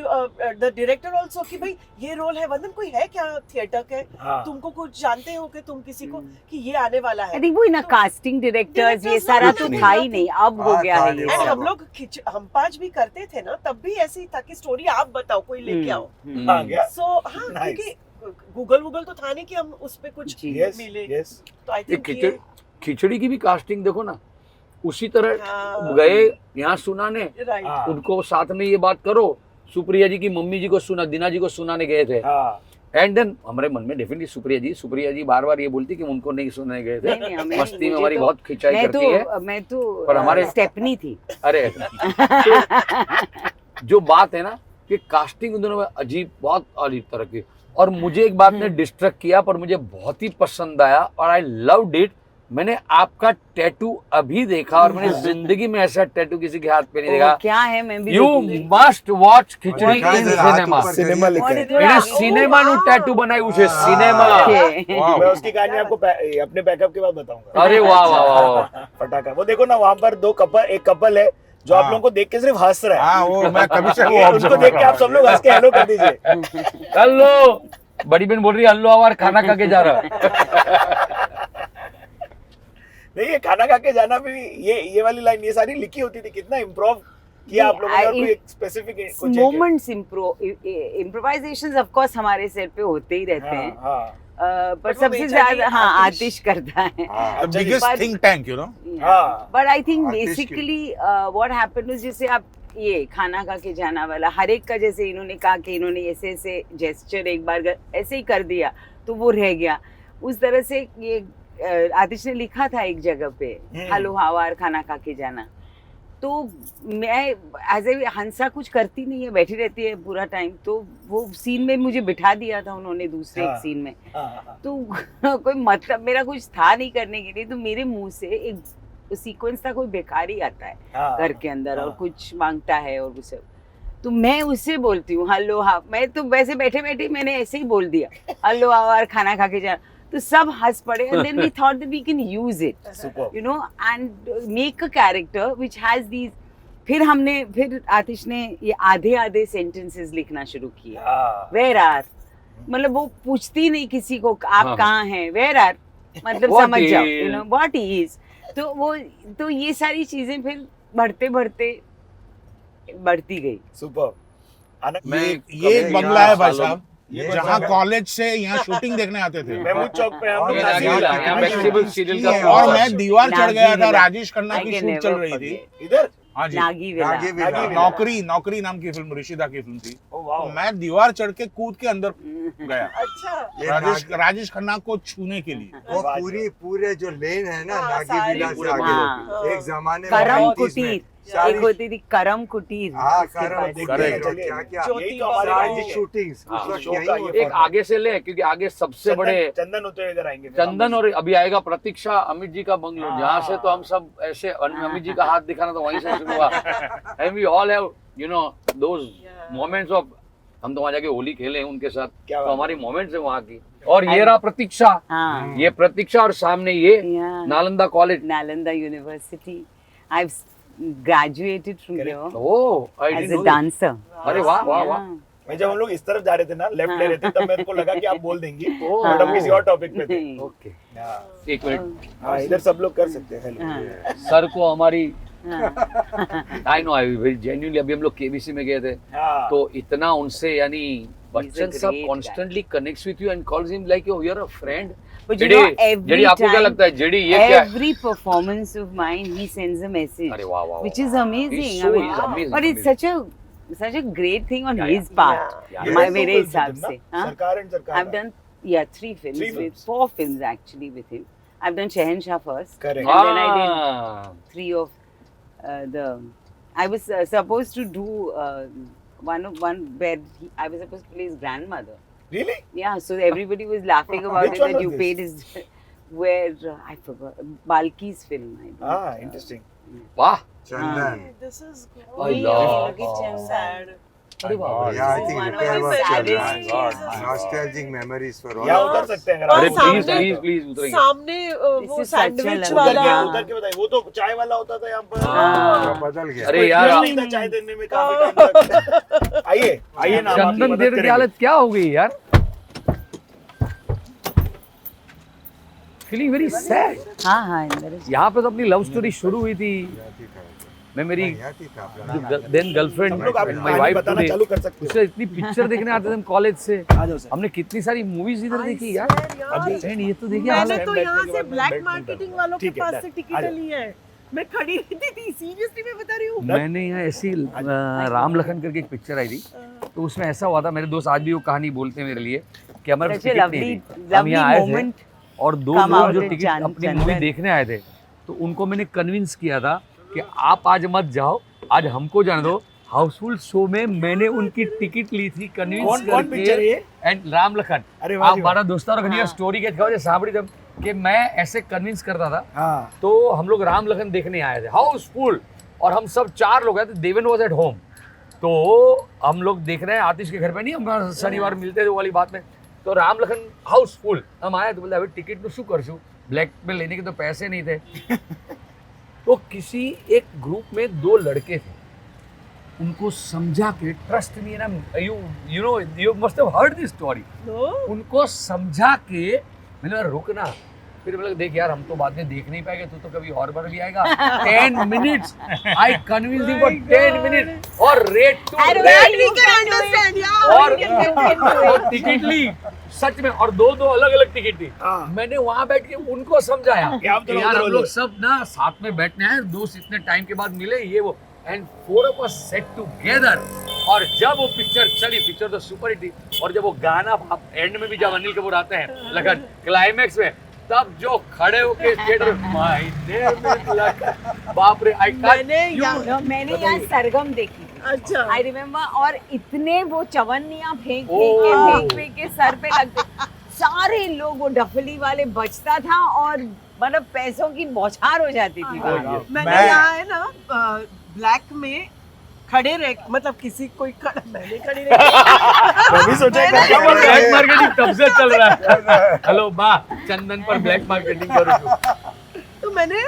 द डायरेक्टर आल्सो कि भाई ये रोल है, वंदन कोई है क्या थिएटर के, हाँ तुमको कुछ जानते हो कि तुम किसी को कि ये आने वाला है। आई थिंक वो ना कास्टिंग डायरेक्टर्स ये सारा तो था ही नहीं, अब हो गया है ये एंड सब। हम लोग हम पांच भी करते थे ना, तब भी ऐसे ही था कि स्टोरी आप बताओ, कोई लेके आओ। हाँ क्या सो हाँ, Nice. क्योंकि गूगल तो था नहीं कि हम उस पे कुछ जी। यस मिले। यस तो आई ये थिंक खिचड़ी की भी कास्टिंग देखो ना, उसी तरह हाँ। गए यहाँ सुनाने, राइट। हाँ उनको साथ में ये बात करो, सुप्रिया जी की मम्मी जी को सुना, दीना जी को सुनाने गए थे। हाँ एंड देन हमारे मन में डेफिनेटली सुप्रिया जी बार बार ये बोलती कि हम उनको नहीं सुनाने गए थे, नहीं, नहीं, हमें- मस्ती में मुझे हमारी तो- बहुत खिंचाई करती है। मैं तो पर हमारे- स्टेपनी थी। अरे तो जो बात है ना कि कास्टिंग उन दोनों में अजीब, बहुत अजीब तरह की, और मुझे एक बात ने डिस्ट्रैक्ट किया पर मुझे बहुत ही पसंद आया और आई लव्ड इट। मैंने आपका टैटू अभी देखा और मैंने जिंदगी में ऐसा टैटू किसी के हाथ पे नहीं ओ, देखा। क्या है, मैं भी यू देखूंगी। मस्ट वॉच खिचड़ी और इन हाथ सिनेमा। ऊपर सिनेमा लिखा है એને સિનેમાનું ટેટू બનાવ્યું છે, સિનેमा। Okay. वाह। मैं उसकी कहानी आपको अपने बैकअप के बाद बताऊंगा। अरे वाह वाह वाह वाह। फटाका वो देखो ना, वहाँ पर एक कपल है जो आप हाँ। लोगों को देख के सिर्फ हंस रहा है। हाँ वो मैं कभी से वो ये ऑब्जर्व उनको देख के आप सब लोग हंस के हेलो कर दीजिए। हेलो, बड़ी बहन बोल रही है हेलो आवार खाना खा के जा रहा। नहीं ये खाना खा के जाना भी, ये वाली लाइन ये सारी लिखी होती थी, कितना इम्प्रोव किया आप लोगों ने, और कोई एक स्पेसिफिक कुछ एक- मोमेंट्स इम्प्रोवाइजेशंस ऑफ कोर्स हमारे सेट पे होते ही रहते हैं। हाँ पर But वो सबसे majorly ज्यादा हाँ आतिश आतिश करता है। हाँ द अच्छा जी, बिगेस्ट पर- थिंक टैंक यू नो। हाँ। बट आई थिंक आतिश की- बेसिकली व्हाट हैपेंड इज, जैसे आप ये खाना खा के जाना वाला हर एक का, जैसे इन्होंने कहा कि इन्होंने ऐसे ऐसे जेस्चर एक बार ऐसे ही कर दिया तो वो रह गया, उस तरह से ये आतिश ने लिखा था एक जगह पे, हेलो हावार खाना खा के जाना। तो मैं एज ए हंसा कुछ करती नहीं है, बैठी रहती है पूरा टाइम, तो वो सीन में मुझे बिठा दिया था उन्होंने दूसरे एक हाँ। सीन में। हाँ, तो कोई मतलब मेरा कुछ था नहीं करने के लिए, तो मेरे मुंह से एक सीक्वेंस था, कोई भिखारी आता है हाँ, घर के अंदर और हाँ। कुछ मांगता है और उसे, तो मैं उससे बोलती हूँ हेलो हाँ, मैं तो वैसे बैठे बैठे मैंने ऐसे ही बोल दिया हेलो आवर खाना खा के जा, तो सब हंस पड़े and then we thought that we can use it, Superb. You know, and make a character which has these. फिर आतिश ने ये आधे आधे सेंटेंसेस लिखना शुरू किए, हाँ, वेयर आर, मतलब वो पूछती नहीं किसी को आप हाँ। कहाँ हैं, वेयर आर मतलब What समझ जाओ, is? You know what is. तो वो, तो ये सारी चीजें फिर बढ़ते बढ़ते बढ़ती गई। superb. मैं ये एक कभी बंगला है भाई सालों- साहब, ये जहाँ बंगला- कॉलेज से यहाँ शूटिंग देखने आते थे। महमूद चौक पे हम और लोग यहाँ नासिर यहाँ में- यहाँ वेजिटेबल सीरियल का और बहुत मैं दीवार चढ़ गया था, नागी राजेश खन्ना I की can शूट never चल रही थी। forget. इधर हाँ जी, Nagi Villa. Nagi Villa. Nagi Villa. नौकरी नाम की फिल्म, ऋषिदा की फिल्म थी। ओ तो वाओ, मैं दीवार चढ़ के कूद के अंदर गया अच्छा। ये राजेश खन्ना को छूने के लिए। वो पूरे जो लेन है ना हाँ, नागी सारी विला से पूरी आगे, हाँ। एक जमाने में करम 90s में कुटीर, सारी- एक होती थी करम कुटीर, हाँ उसके करम बाद- देखते कुटीर, चलिए। क्या क्या ज्योति यही तो हमारे बाबा सारी गाँव के- शूटिंग्स हाँ, उस वक्त शो यही का होती ये एक आगे से ले, क्योंकि आगे सबसे बड़े चंदन होते हुए इधर आएंगे। चंदन, और अभी आएगा प्रतीक्षा, अमित जी का बंगलो, हाँ। जहाँ से तो हम सब ऐसे अमित जी का हाथ दिखाना तो वहीं से शुरू हुआ। And we all have you know those moments of, हम तो वहाँ जाके होली खेले हैं उनके साथ, क्या तो बात हमारी मोमेंट्स है वहाँ की। और ये रहा प्रतीक्षा, हाँ, ये प्रतीक्षा, और सामने ये yeah. Nalanda college. Nalanda University. I've graduated from Correct. here oh, I as didn't a know this. dancer. अरे वाह वाह वाह। Yeah. मैं जब हम लोग इस तरफ जा रहे थे ना, लेफ्ट ले रहे थे, तब मेरे को लगा कि आप बोल देंगी, ओह। बट हम किसी और टॉपिक पे थे। ओके हाँ, एक मिनट हाँ, इधर सब लोग कर सकते हैं। हेलो। हाँ, सर को हमारी हाँ. I know I very genuinely अभी हम लोग केबीसी में गए थे हाँ, तो इतना उनसे यानी बच्चन a सब great constantly connects with you and calls him like you are a friend But you जेडी know, every जेडी आपको क्या time, लगता है जेडी ये क्या है? every performance of mine, he sends a message, अरे वाह वाह which वाह. is amazing. He's I so- mean, he's amazing, but it's amazing. such a great thing on Yeah, his part. Yeah. ये My दो मेरे films हिसाब थे ना? से, हाँ? सरकार एंड सरकार। I've done 3 films, Three with films. 4 films actually with him. I've done Shahenshah first, Correct. and then I did Ah. 3 of the. I was supposed to do one where I was supposed to play his grandmother. Really? Yeah, so everybody was laughing about Which it one that was you this? paid his. Where I forgot Balki's film. I think. Ah, interesting. वाह Chundan. This is I love- Look at Chandan. sad. अरे वाह Yeah, I think One of repair the was saddest Chundan. cases. Nostalgic memories for all. यहाँ of उतर us. सकते हैं अगर अरे आप सामने- प्लीज प्लीज प्लीज उतरेंगे सामने This वो is such a sandwich lovely वाला हाँ. उतर के बताइए, वो तो चाय वाला होता था यहाँ पर। हाँ. बदल गया। अरे कोई यार, इंटरेस्ट नहीं था चाय देने में काफी टाइम तक। आइए आइए ना, हम आपकी चंदन मदद देर की करेंगे। हालत क्या हो गई यार फीलिंग वेरी सैड हाँ हाँ अंदर है। यहाँ पे तो अपनी लव स्टोरी शुरू हुई थी मैं मेरी यहाँ थी था अपना। देन गर्लफ्रेंड हम लोग आपकी माय कहानी वाइफ बताना टुडे चालू कर सकते उससे इतनी पिक्चर देखने आते थे हम कॉलेज से आ जाओ सर। हमने कितनी सारी मूवीज इधर देखी यार अभी- फ्रेंड ये तो देखिए मैंने हालत तो बैठने यहाँ के से बाद मैं ब्लैक बैठ नहीं मार्केटिंग पाता। वालों के ठीक है, पास डन। से आ टिकट जाओ। ली है। मैं खड़ी रहती थी, सीरियसली मैं बता रही हूँ। मैंने यहाँ ऐसी राम लखन करके एक पिक्चर आई थी तो उसमें ऐसा हुआ था मेरे दोस्त आज भी वो कहानी बोलते हैं मेरे लिए कि हमारे Such a टिकट नहीं lovely, थी हम यहाँ आए थे moment. और दो Come लोग out जो with टिकट अपनी Chandan. मूवी देखने आए थे तो उनको मैंने कन्विंस किया था कि आप आज मत जाओ आज हमको जाने दो हाउसफुल शो में मैंने उनकी टिकट ली थी कन्विंस कौन पिक्चर है ये? एंड राम लखन अरे वाह आप जी वाह। हमारा दोस्त और घनिया हाँ. स्टोरी के खबर साबड़ी जब कि मैं ऐसे कन्विंस करता था हाँ, तो हम लोग राम लखन देखने आए थे हाउसफुल और हम सब 4 लोग आए थे देवेन वाज एट होम तो हम लोग देख रहे हैं आतिश के घर पे नहीं हम शनिवार मिलते थे वो वाली बात में तो राम लखन हाउसफुल हम आए तो बोले अभी टिकट शू कर शू ब्लैक में लेने के तो पैसे नहीं थे तो किसी एक ग्रुप में 2 लड़के थे उनको समझा के ट्रस्ट मी ना you know you must have heard this story No? उनको समझा के मैंने बोला रुकना फिर बोला देख यार हम तो बाद में देख नहीं पाएंगे तू तो कभी और बार भी आएगा 10 minutes I convince him for 10 minutes और rate to And rate We can understand, yeah. और we can get into और टिकट ली सच में और 2 अलग अलग टिकट थी हाँ। मैंने वहां बैठ के उनको समझाया कि आप कि दोनों यार उधर हम उधर। लोग सब ना साथ में बैठने आए दोस्त इतने टाइम के बाद मिले ये वो and 4 of us set together और जब वो पिक्चर चली पिक्चर तो सुपर हिट थी और जब वो गाना एंड में भी जब अनिल कपूर आते हैं लगन क्लाइमैक्स में तब जो खड़े होके theatre my name is Lakhan बाप रे आई मैंने कांट मैंने यहाँ सरगम देखी थी अच्छा आई रिमेम्बर और इतने वो चवन्नियाँ फेंक ओह। फेंक के सर पे लगते सारे लोग वो डफली वाले बचता था और मतलब पैसों की बौछार हो जाती थी वहाँ। मैंने मैं- यहाँ है ना ब्लैक में खड़े रह मतलब किसी कोई खड़ा मैंने खड़ी रह मैं भी सोचा मैंने- क्या बोल रहे ब्लैक हैं? मार्केटिंग तब से चल रहा है हेलो बा चंदन पर ब्लैक मार्केटिंग करो तो मैंने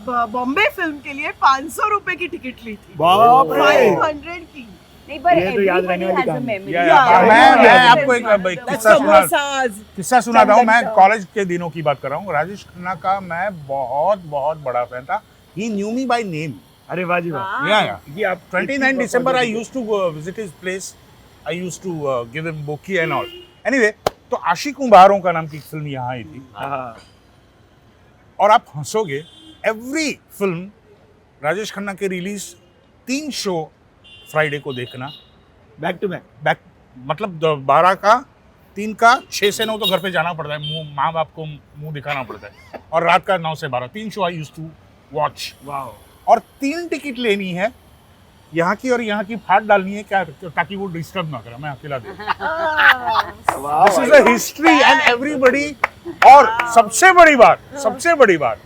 बॉम्बे फिल्म के लिए 500 रुपए की टिकट ली थी बाप रे। 500 की नहीं पर ये तो याद everybody रहने वाली has a कहानी। memory. मैं आपको एक समोसाज किस्सा सुनाता हूँ मैं चंदन का। कॉलेज के दिनों की बात कर रहा हूँ राजेश खन्ना का मैं बहुत बहुत बड़ा फैन था ही न्यू मी बाय नेम अरे वाह जी वाह। या ये आप 29 December I used to visit his place. I used to give him bouquet and all. Anyway, तो आशिक उम्बारों का नाम की फिल्म यहाँ आई थी हाँ, और आप हंसोगे एवरी फिल्म राजेश खन्ना के रिलीज 3 शो फ्राइडे को देखना बैक टू बैक। बैक मतलब 12 का 3 का 6 से 9 तो घर पे जाना पड़ता है मुंह माँ बाप को मुंह दिखाना पड़ता है और रात का 9 से 12 3 show I used to watch वाह। और 3 टिकट लेनी है यहाँ की और यहाँ की फाट डालनी है क्या ताकि वो डिस्टर्ब ना करे मैं अकेला देखूं वाह this is a history and everybody और सबसे बड़ी बात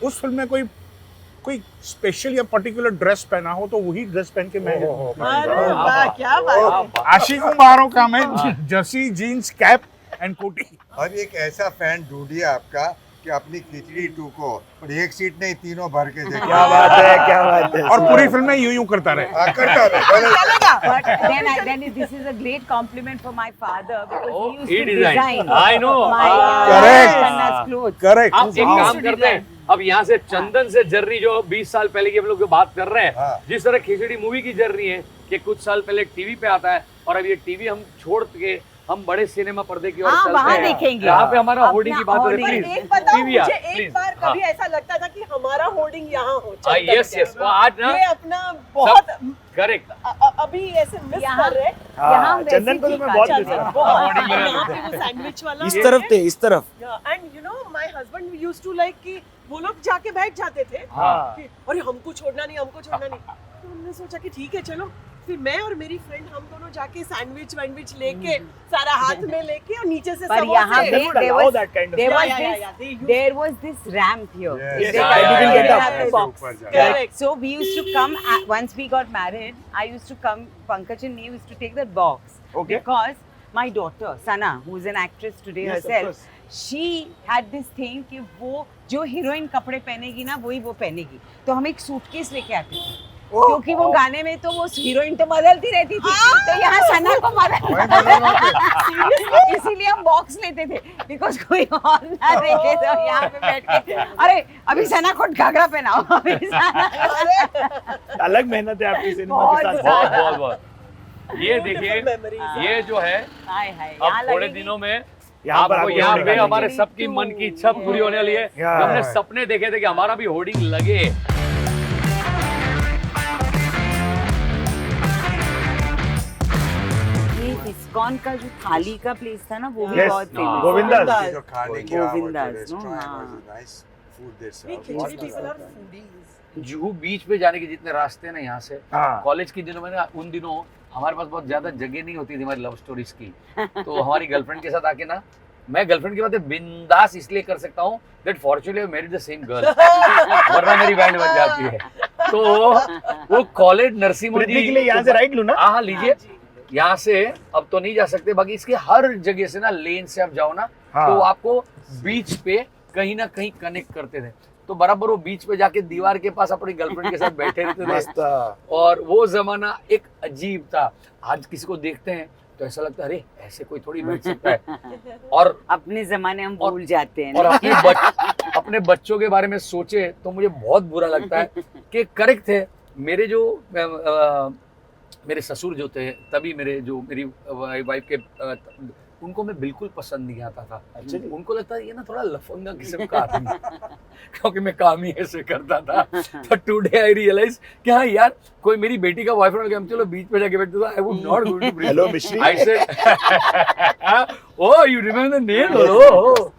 उस फिल्म में कोई स्पेशल या पर्टिकुलर ड्रेस पहना हो तो वही ड्रेस पहन के मैं अरे वाह क्या बात है आशिक उम्बारों का मैं जर्सी जीन्स कैप एंड कोटी और एक ऐसा फैन ढूंढिए आपका कि अपनी खिचड़ी 2 को और एक सीट नहीं तीनों भर के देखे। क्या बात है, क्या बात है। और पूरी फिल्म में यूं करता रहे। करता रहे। But then this is a great compliment for my father because Oh, he used he to designed. design I know. my Correct. Kanna's clothes. Correct. आप एक काम करते हैं, अब यहाँ से चंदन से जर्नी जो 20 साल पहले की हम लोग जो बात कर रहे हैं, हाँ। जिस तरह खिचड़ी मूवी की जर्नी है कि कुछ साल पहले टीवी पे आता है और अब ये टीवी हम छोड़ के हम बड़े सिनेमा पर्दे की ओर हाँ, चलते वहाँ हैं। देखेंगे। यहाँ पे हमारा अपना होर्डिंग की बात हो रही hoarding। है, पर प्लीज एक बताओ टीवी मुझे, प्लीज। एक बार कभी ऐसा लगता था कि हमारा होर्डिंग यहाँ हो यस यस, वो आज ना ये अपना बहुत करेक्ट। अभी ऐसे मिस यहाँ- कर रहे हैं। यहाँ हाँ, चंदन को तो मैं बहुत मिस चंदन, करता बहुत। hoarding में यहाँ पे वो सैंडविच वाला इस तरफ थे, इस तरफ। And you know my husband used to like कि वो लोग जाके बैठ जाते थे हाँ। कि अरे हमको छोड़ना नहीं, हमको छोड़ना नहीं। तो हमने सोचा कि ठीक है चलो, फिर मैं और मेरी फ्रेंड हम दोनों जाके सैंडविच वैंडविच लेके सारा हाथ में लेके और नीचे से पर यहाँ समोसे। पे They would there allow was that kind of there thing. was Yeah, yeah, this yeah, they used- there was this ramp here. Yes. If Yes, they yeah, can't yeah, get yeah, up the yeah. box. ऊपर जा। Correct. So we used to come once we got married. I used to come. Pankaj and me used to take that box Okay. because my daughter Sana, who is an actress today Yes, of herself, course. she had this thing कि वो जो heroine कपड़े पहनेगी ना वही वो पहनेगी। तो हम एक सूटकेस लेके आते थे क्योंकि वो गाने में तो वो हीरोइन तो बदलती रहती थी, तो यहाँ सना को वही बदलना बदल इसीलिए हम बॉक्स लेते थे बिकॉज कोई और ना देखे तो यहाँ पे बैठ के अरे अभी सना को घाघरा पहनाओ, अभी सना अलग मेहनत है आपकी सिनेमा बहुत के साथ। बहुत बहुत बहुत। ये देखिए, memories। ये जो है हाय हाय यहाँ अब थोड़े लगेगी। दिनों में यहाँ पर आपको आपको यहाँ होर्डिंग पे लगेगी। हमारे सबकी मन की इच्छा पूरी होने वाली है। Yeah. जो हमने सपने देखे थे कि हमारा भी होर्डिंग लगे। ये इस्कॉन का जो थाली का प्लेस था ना वो भी Yes, बहुत हाँ। फेमस गोविंदा। जो खाने की गोविंदास, रेस्टोरेंट हाँ। Was nice food there We serve. Khichdi people are foodies। Juhu beach पे जाने के जितने रास्ते हैं ना यहाँ से, हाँ। कॉलेज के दिनों में ना, उन दिनों हमारे पास बहुत ज्यादा जगह नहीं होती थी हमारी लव स्टोरीज की। तो हमारी गर्लफ्रेंड के साथ आके ना, मैं गर्लफ्रेंड की बातें बिंदास इसलिए कर सकता हूँ that fortunately I married the same girl, वरना मेरी बैंड बन जाती है। तो वो कॉलेज नरसिम्हा पृथ्वी के लिए यहाँ से राइट लूँ ना? हाँ लीजिए, यहाँ से अब तो नहीं जा सकते, बाकी इसके हर जगह से ना लेन से आप जाओ ना, हाँ। तो आपको बीच पे कहीं ना कहीं कनेक्ट करते थे। तो बराबर वो बीच पे जाके दीवार के पास अपनी गर्लफ्रेंड के साथ बैठे रहते थे। मस्त। और वो जमाना एक अजीब था। आज किसी को देखते हैं तो ऐसा लगता है अरे ऐसे कोई थोड़ी बैठ सकता है। और अपने जमाने हम भूल जाते हैं और ना। अपने बच्चों के बारे में सोचे तो मुझे बहुत बुरा लगता है कि करेक्ट थे मेरे जो मेरे ससुर जो थे, तभी मेरी वाइफ के उनको मैं बिल्कुल पसंद नहीं आता था। अच्छा जी। उनको लगता है ये ना थोड़ा लफंगा किस्म का आदमी क्योंकि मैं काम ही ऐसे करता था। तो टुडे आई रियलाइज कि हाँ यार, कोई मेरी बेटी का बॉयफ्रेंड हम चलो बीच पे जाके बैठते था, I would not going to hello Mishri. I said oh you remember the name, oh.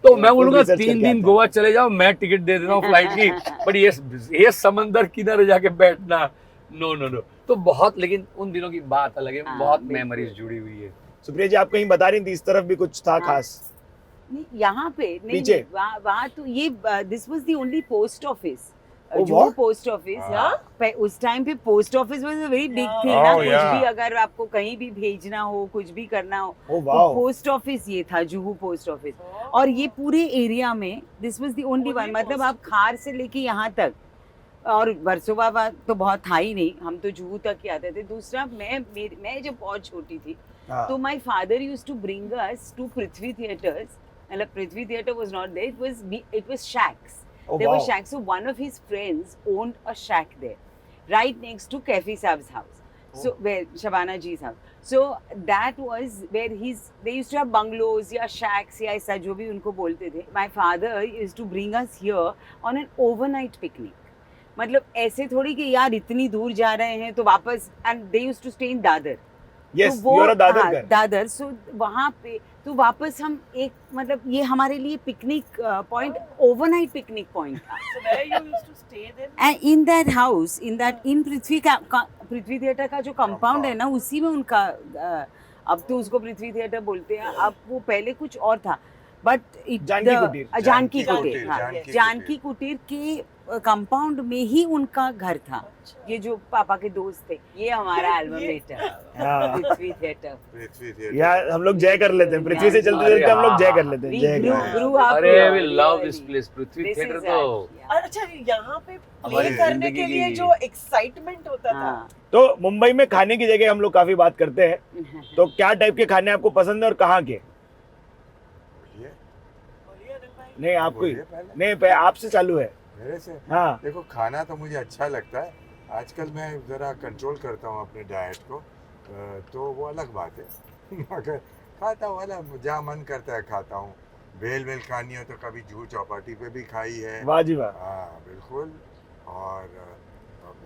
तो मैं बोलूंगा research 3 करके दिन आते हैं। गोवा चले जाओ, मैं टिकट दे देता हूँ फ्लाइट की, बट ये समंदर किनारे जाके बैठना नो नो नो। तो बहुत, लेकिन उन दिनों की बात अलग है, हाँ, बहुत बिल्कुल। मेमोरीज जुड़ी हुई है। सुप्रिया जी, आप कहीं बता रही थी इस तरफ भी कुछ था हाँ। खास? नहीं, यहाँ पे नहीं, पीछे? नहीं, वहाँ तो ये this was the only post office, Oh, जो what? पोस्ट ऑफिस हाँ? उस टाइम पे post office was a very big Yeah. Thing ना। Oh, कुछ yeah. भी अगर आपको कहीं भी भेजना हो, कुछ भी करना हो, ओ तो वाओ। पोस्ट ऑफिस ये था, जुहू पोस्ट ऑफिस। और ये पूरे एरिया में this was the only one, Only मतलब post आप खार से लेके यहाँ तक, और वर्सोवा तो बहुत था ही नहीं, हम तो जुहू तक ही आते थे। दूसरा मैं जब बहुत छोटी थी हाँ। तो my father used to bring us to Prithvi theatres, मतलब Prithvi theatre was not there, it was shacks. Oh, There were wow. shacks. So one of his friends owned a shack there, right next to Kafi Saab's house. So where Shabana ji's house. So that was where they used to have bungalows या shacks या ऐसा जो भी उनको बोलते थे. My father used to bring us here on an overnight picnic. मतलब ऐसे थोड़ी कि यार इतनी दूर जा रहे हैं तो वापस, and they used to stay in Dadar. Yes, तो वो, यू आर अ दादर हाँ, गर्ल। दादर। सो वहाँ पे तो वापस हम एक, मतलब ये हमारे लिए picnic point, overnight picnic point था। So where you used to stay then? And in that house, in Prithvi theatre का जो कंपाउंड है ना, उसी में उनका अब तो उसको पृथ्वी थिएटर बोलते हैं, अब वो पहले कुछ और था, बट जानकी कुटीर। जानकी जानकी कुटीर, हाँ, कुटीर। जानकी कुटीर के कंपाउंड में ही उनका घर था। ये जो पापा के दोस्त थे, ये हमारा एल्बम लेटर हाँ। पृथ्वी थिएटर। पृथ्वी थिएटर। यार हम लोग जय कर लेते हैं, पृथ्वी से चलते चलते हम लोग जय कर लेते हैं, जय कर। अरे we love this place, Prithvi theatre तो और अच्छा यहाँ पे हमारी प्ले करने जिंदगी के लिए की- जो एक्साइटमेंट होता था। हाँ। तो मुंबई में खाने की जगह हम लोग काफी बात करते हैं, तो क्या टाइप के खाने आपको पसंद है और कहाँ के? बोलिए, बोलिए अनिल भाई। नहीं आपको ही, बोलिए पहले। नहीं पहले आपसे चालू है। मेरे से हाँ देखो, खाना तो मुझे अच्छा लगता है। आजकल मैं ज़रा कंट्रोल करता हूँ अपने डाइट को, तो वो अलग बात है। मगर खाता हूँ, अलग जहाँ मन करता है खाता हूँ। भेल वेल खानी हो तो कभी जूह चौपाटी पे भी खाई है। वाह जी वाह। हाँ बिल्कुल। और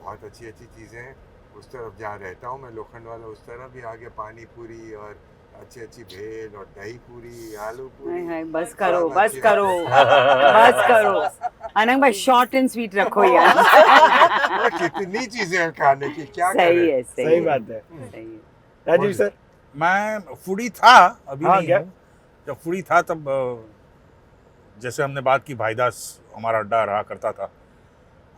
बहुत अच्छी अच्छी चीज़ें उस तरफ जहाँ रहता हूँ मैं, लोखंड वाला, उस तरफ भी आगे पानी पूरी और अच्छी अच्छी भेल और दही पूरी, आलू पूरी। हाय, बस करो सब बस अच्छी करो बात बस करो। अनंग भाई शॉर्ट एंड स्वीट रखो यार। है। कितनी चीज़ें हैं खाने की, क्या सही करें? है सही बात है। सही है। राजीव सर। मैं फूडी था, अभी हाँ, नहीं क्या? हूँ। जब फूडी था तब जैसे हमने बात की, भाईदास हमारा अड्डा रहा करता था,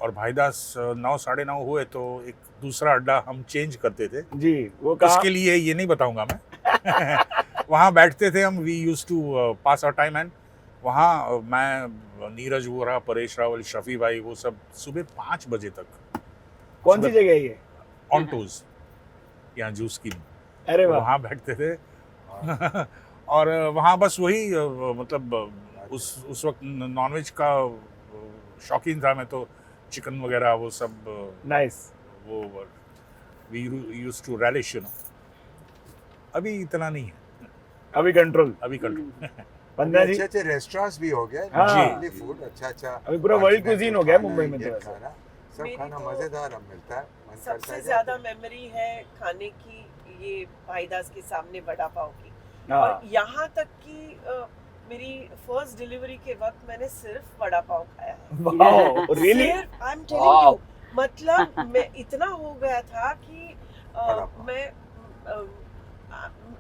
और भाईदास 9 साढ़े 9 हुए तो एक दूसरा अड्डा हम चेंज करते थे। जी वो कहा उसके लिए ये नहीं बताऊंगा मैं। वहाँ बैठते थे हम, we use to pass our time, and वहाँ मैं, नीरज वोरा, परेश रावल, शफी भाई, वो सब सुबह 5 बजे तक कौन सी जगह है ये? ऑन टोज यहाँ जूस की, अरे वाह। वहाँ बैठते थे। और वहाँ बस वही मतलब उस वक्त नॉनवेज का शौकीन था मैं, तो चिकन वगैरह वो सब नाइस। वो we use to relish, you know। अभी इतना नहीं है, अभी कंट्रोल। अभी कंट्रोल। पंद्रह जी अच्छे अच्छे रेस्टोरेंट्स भी हो गए। हाँ। फैमिली फूड अच्छा अभी पूरा वर्ल्ड cuisine हो गया मुंबई में तो इंडियन वैसे। खाना, सब मेरी खाना तो मजेदार अब मिलता है। मन करता सबसे है ज्यादा जाके। मेमोरी है खाने की ये भाईदास के सामने वड़ा पाव की। हाँ और यहाँ तक कि मेरी फर्स्ट डिलीवरी के वक्त मैंने सिर्फ वड़ा पाव खाया है। Wow really. I am telling you, मतलब मैं इतना हो गया था कि वड़ा पाव। मैं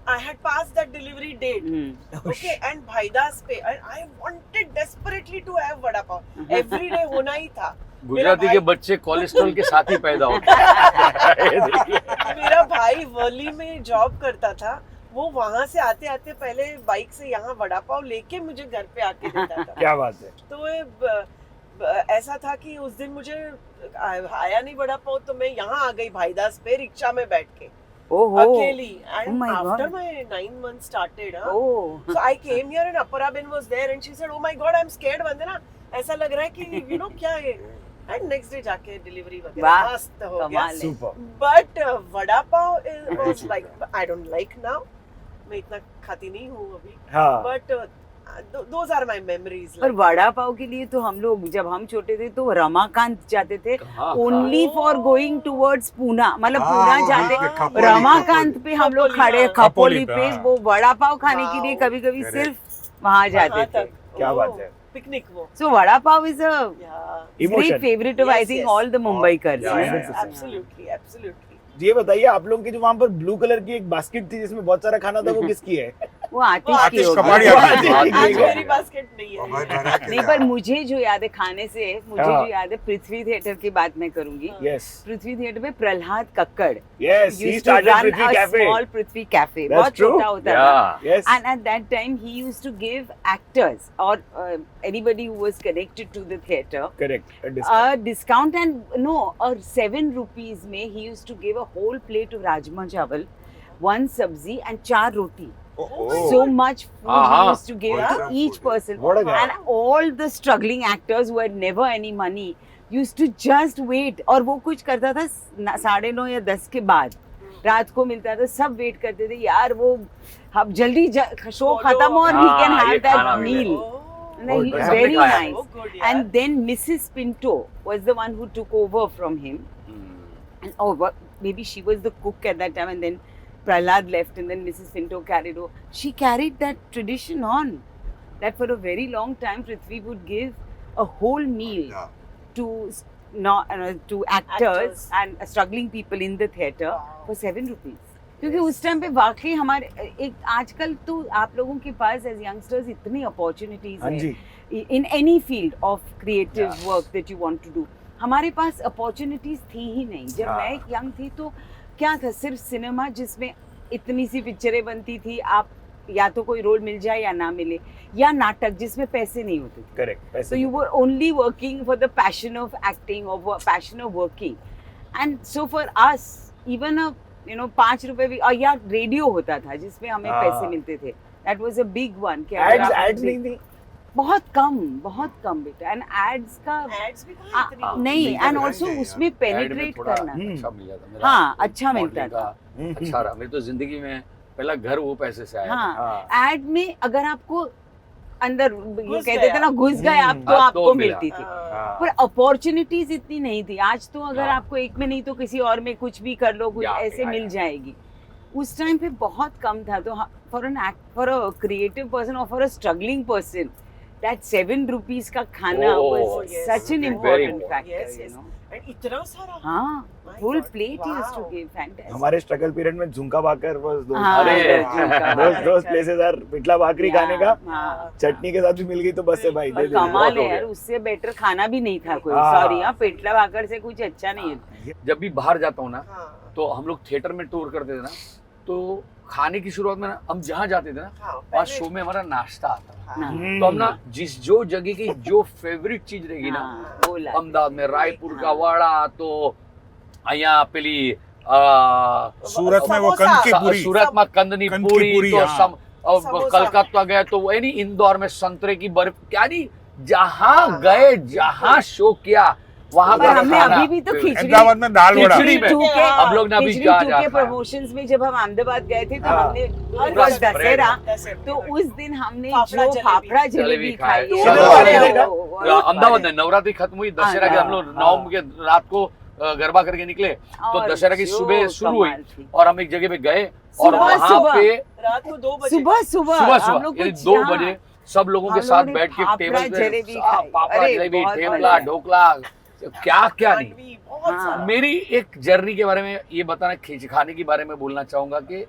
I had pass that delivery date, hmm. Okay, and Bhaidas पे I wanted desperately to have vada pav. Every day होना ही था। गुजराती मेरा के भाई- बच्चे कोलेस्ट्रॉल के साथ ही पैदा होते हैं। ये देखिए। मेरा भाई वर्ली में जॉब करता था, वो वहां से आते आते पहले बाइक से यहाँ वड़ा पाव लेके मुझे घर पे आके देता था। क्या बात है। तो ऐसा था कि उस दिन मुझे आया नहीं वड़ा पाव, तो मैं यहाँ आ गई भाईदास पे रिक्शा में बैठ के ओहो अकेली, Oh and my God. after my 9 months started, oh so I came here and Appara Ben was there and she said, oh my God, I'm scared वंदना, ऐसा लग रहा है कि you know क्या है, and next day जाके delivery वाह, वगैरह मस्त हो गया। कमाल है। Super. But vada pav was like I don't like now, मैं इतना खाती नहीं हूँ अभी, हाँ but those are my memories. पर Like, वड़ा पाव के लिए तो हम लोग जब हम छोटे थे तो रमाकांत जाते थे हाँ, only for going towards Poona, मतलब हाँ, पूना वो जाते बीच में खपोली, रमाकांत पे हम लोग खपोली, खड़े हाँ। खपोली खपोली पे, पे हाँ। वो वड़ा पाव खाने के लिए Wow. कभी कभी Correct. सिर्फ वहां जाते वहाँ थे। तक, क्या oh, बात है। पिकनिक वो, so vada pav is a yeah. Great emotion. Favourite of I Yes, think yes. All the Mumbaikars. Yeah, yeah, Yes, yeah. absolutely, absolutely. ये बताइए आप लोगों की जो वहाँ पर ब्लू कलर की एक बास्केट थी जिसमें बहुत सारा खाना था, वो किसकी है? वो आतिश की आतिश होगी। कपाड़िया की। आज ठीक है। मेरी बास्केट नहीं और है। भाई बना के नहीं ला। पर मुझे जो याद है खाने से, मुझे हाँ। जो याद है पृथ्वी थिएटर की बात मैं करूंगी। यस पृथ्वी थिएटर में Prahlad Kakkar yes, he used to started run Prithvi a cafe. small Prithvi cafe. That's बहुत true. छोटा होता था। Yeah. Yes And at that time, he used to give actors or anybody who was connected to the theatre correct. a discount, and no, or 7 rupees में he used to give a whole plate of rajma chawal, 1 sabzi and 4 roti. So much food he Uh-huh. used to give to Wholesome each food. person. What a guy. And all the struggling actors who had never any money used to just wait. और वो कुछ करता था 9:30 या 10 के बाद, रात को मिलता था, सब वेट करते थे यार वो अब जल्दी शो खत्म हो और he can हाँ, ये have that खाना मिले। meal. Oh, And he was सबने very खाया। nice. oh, good, yeah. And then Mrs. Pinto was the one who took over from him. And maybe she was the cook at that time, and then Prahlad left, and then Mrs. Pinto carried over. She carried that tradition on. That for a very long time, Prithvi would give a whole meal Yeah. to to actors Actors. and struggling people in the theatre Wow. for 7 rupees. क्योंकि उस time पे वाकई हमारे एक आजकल तो आप लोगों के पास एज यंगस्टर्स इतनी अपॉर्चुनिटीज हाँ हैं जी in any field of creative work that you want to do. हमारे पास अपॉर्चुनिटीज थी ही नहीं. जब मैं एक यंग थी तो क्या था, सिर्फ सिनेमा जिसमें इतनी सी पिक्चरें बनती थी, आप या तो कोई रोल मिल जाए या ना मिले, या नाटक जिसमें पैसे नहीं होते थे. Correct. So you were only working for the passion of acting or passion of working. And so for us, even a 5 रुपए भी, और या रेडियो होता था जिसमें हमें पैसे मिलते थे. That was a big one. कि अगर आप एड्स नहीं थी. बहुत कम बेटा. एंड एड्स का एड्स भी कहाँ इतनी नहीं, नहीं, एंड नहीं, ऑल्सो नहीं, उसमें Ad में पेनिट्रेट थोड़ा करना. अच्छा मिल जाता मेरा. हाँ, अच्छा modeling मिलता था. का अच्छा रहा. मेरी तो जिंदगी में पहला घर वो पैसे से आया था. हाँ, एड में अगर आपको अंदर घुस कहते थे गया. ना, घुस गए आप तो हाँ, आपको तो मिला. मिलती थी. हाँ. पर अपॉर्चुनिटीज इतनी नहीं थी. आज तो अगर हाँ. आपको एक में नहीं तो किसी और में कुछ भी कर लो, कुछ या, ऐसे या, मिल या. जाएगी. उस टाइम पे बहुत कम था. तो फॉर अ क्रिएटिव पर्सन और for a struggling person, that 7 rupees का खाना Oh, was yes. such an Very important important. factor, Yes, you yes. know. And इतना सारा. हाँ, My full God. plate he used to Wow. give. Fantastic. हमारे struggle period में झुमका Bhaker was दो. हाँ, अरे. those places are पिटला भाकरी खाने का. हाँ. चटनी के साथ भी मिल गई तो बस है भाई. दे पर दे. कमाल हो है गया. यार, उससे बेटर खाना भी नहीं था कोई. हाँ. सॉरी, हाँ, पेटला भाकर से कुछ अच्छा नहीं है. जब भी बाहर जाता हूँ ना, हाँ. तो हम लोग थिएटर में टूर करते थे ना, तो खाने की शुरुआत में ना हम जहाँ जाते थे ना, हाँ, वहाँ पहले- शो में हमारा नाश्ता आता था. हाँ. तो हम ना जो जगह की जो फेवरेट चीज रहेगी ना, हाँ, वो ला. અમદાવાદ में रायपुर का हाँ. वड़ा, तो અહીંયા પેલી सूरत में वो समोसा. कंद की पूरी. सूरत में कंदनी कंद की पूरी, पूरी, तो हाँ. और समोसा. कलकत्ता गए तो वो नहीं, इंदौर में संतरे की बर्फ, क्या नहीं, जहाँ हाँ. गए, जहाँ शो किया वहाँ पर का हमने खाना. अभी भी तो खिचड़ी अहमदाबाद में दाल वड़ा. खिचड़ी में टू के हम लोग ने अभी खिचड़ी जहाँ टू जहाँ के खाया. प्रमोशंस में जब हम अहमदाबाद गए थे तो हाँ. हमने हर पूरा spread दशहरा, दशहरा. तो उस दिन हमने फाफड़ा जो जलेबी. फाफड़ा जलेबी जलेबी खाई खाई. है, चलो, वो- अरे, वो- वो- वो- अहमदाबाद में नवरात्रि खत्म हुई, दशहरा के हम लोग हाँ. 9 के रात को गरबा करके निकले, तो और दशहरा की जो सुबह शुरू हुई कमाल थी. और हम एक जगह पे गए और सुबह वहाँ सुबह. पे रात को 2 बजे. सुबह सुबह हम लोग यानी कुछ 2 यहाँ- बजे सब लोगों के हम साथ लोगों ने बैठ के फाफड़ा टेबल पे जलेबी खाई. पापड़ा अरे, जलेबी, बहुत ठेपला, बढ़िया. ढोकला, क्या क्या नहीं. खांडवी, बहुत हाँ. सारा. मेरी एक जर्नी के बारे में ये बताना, खाने के बारे में बोलना चाहूंगा कि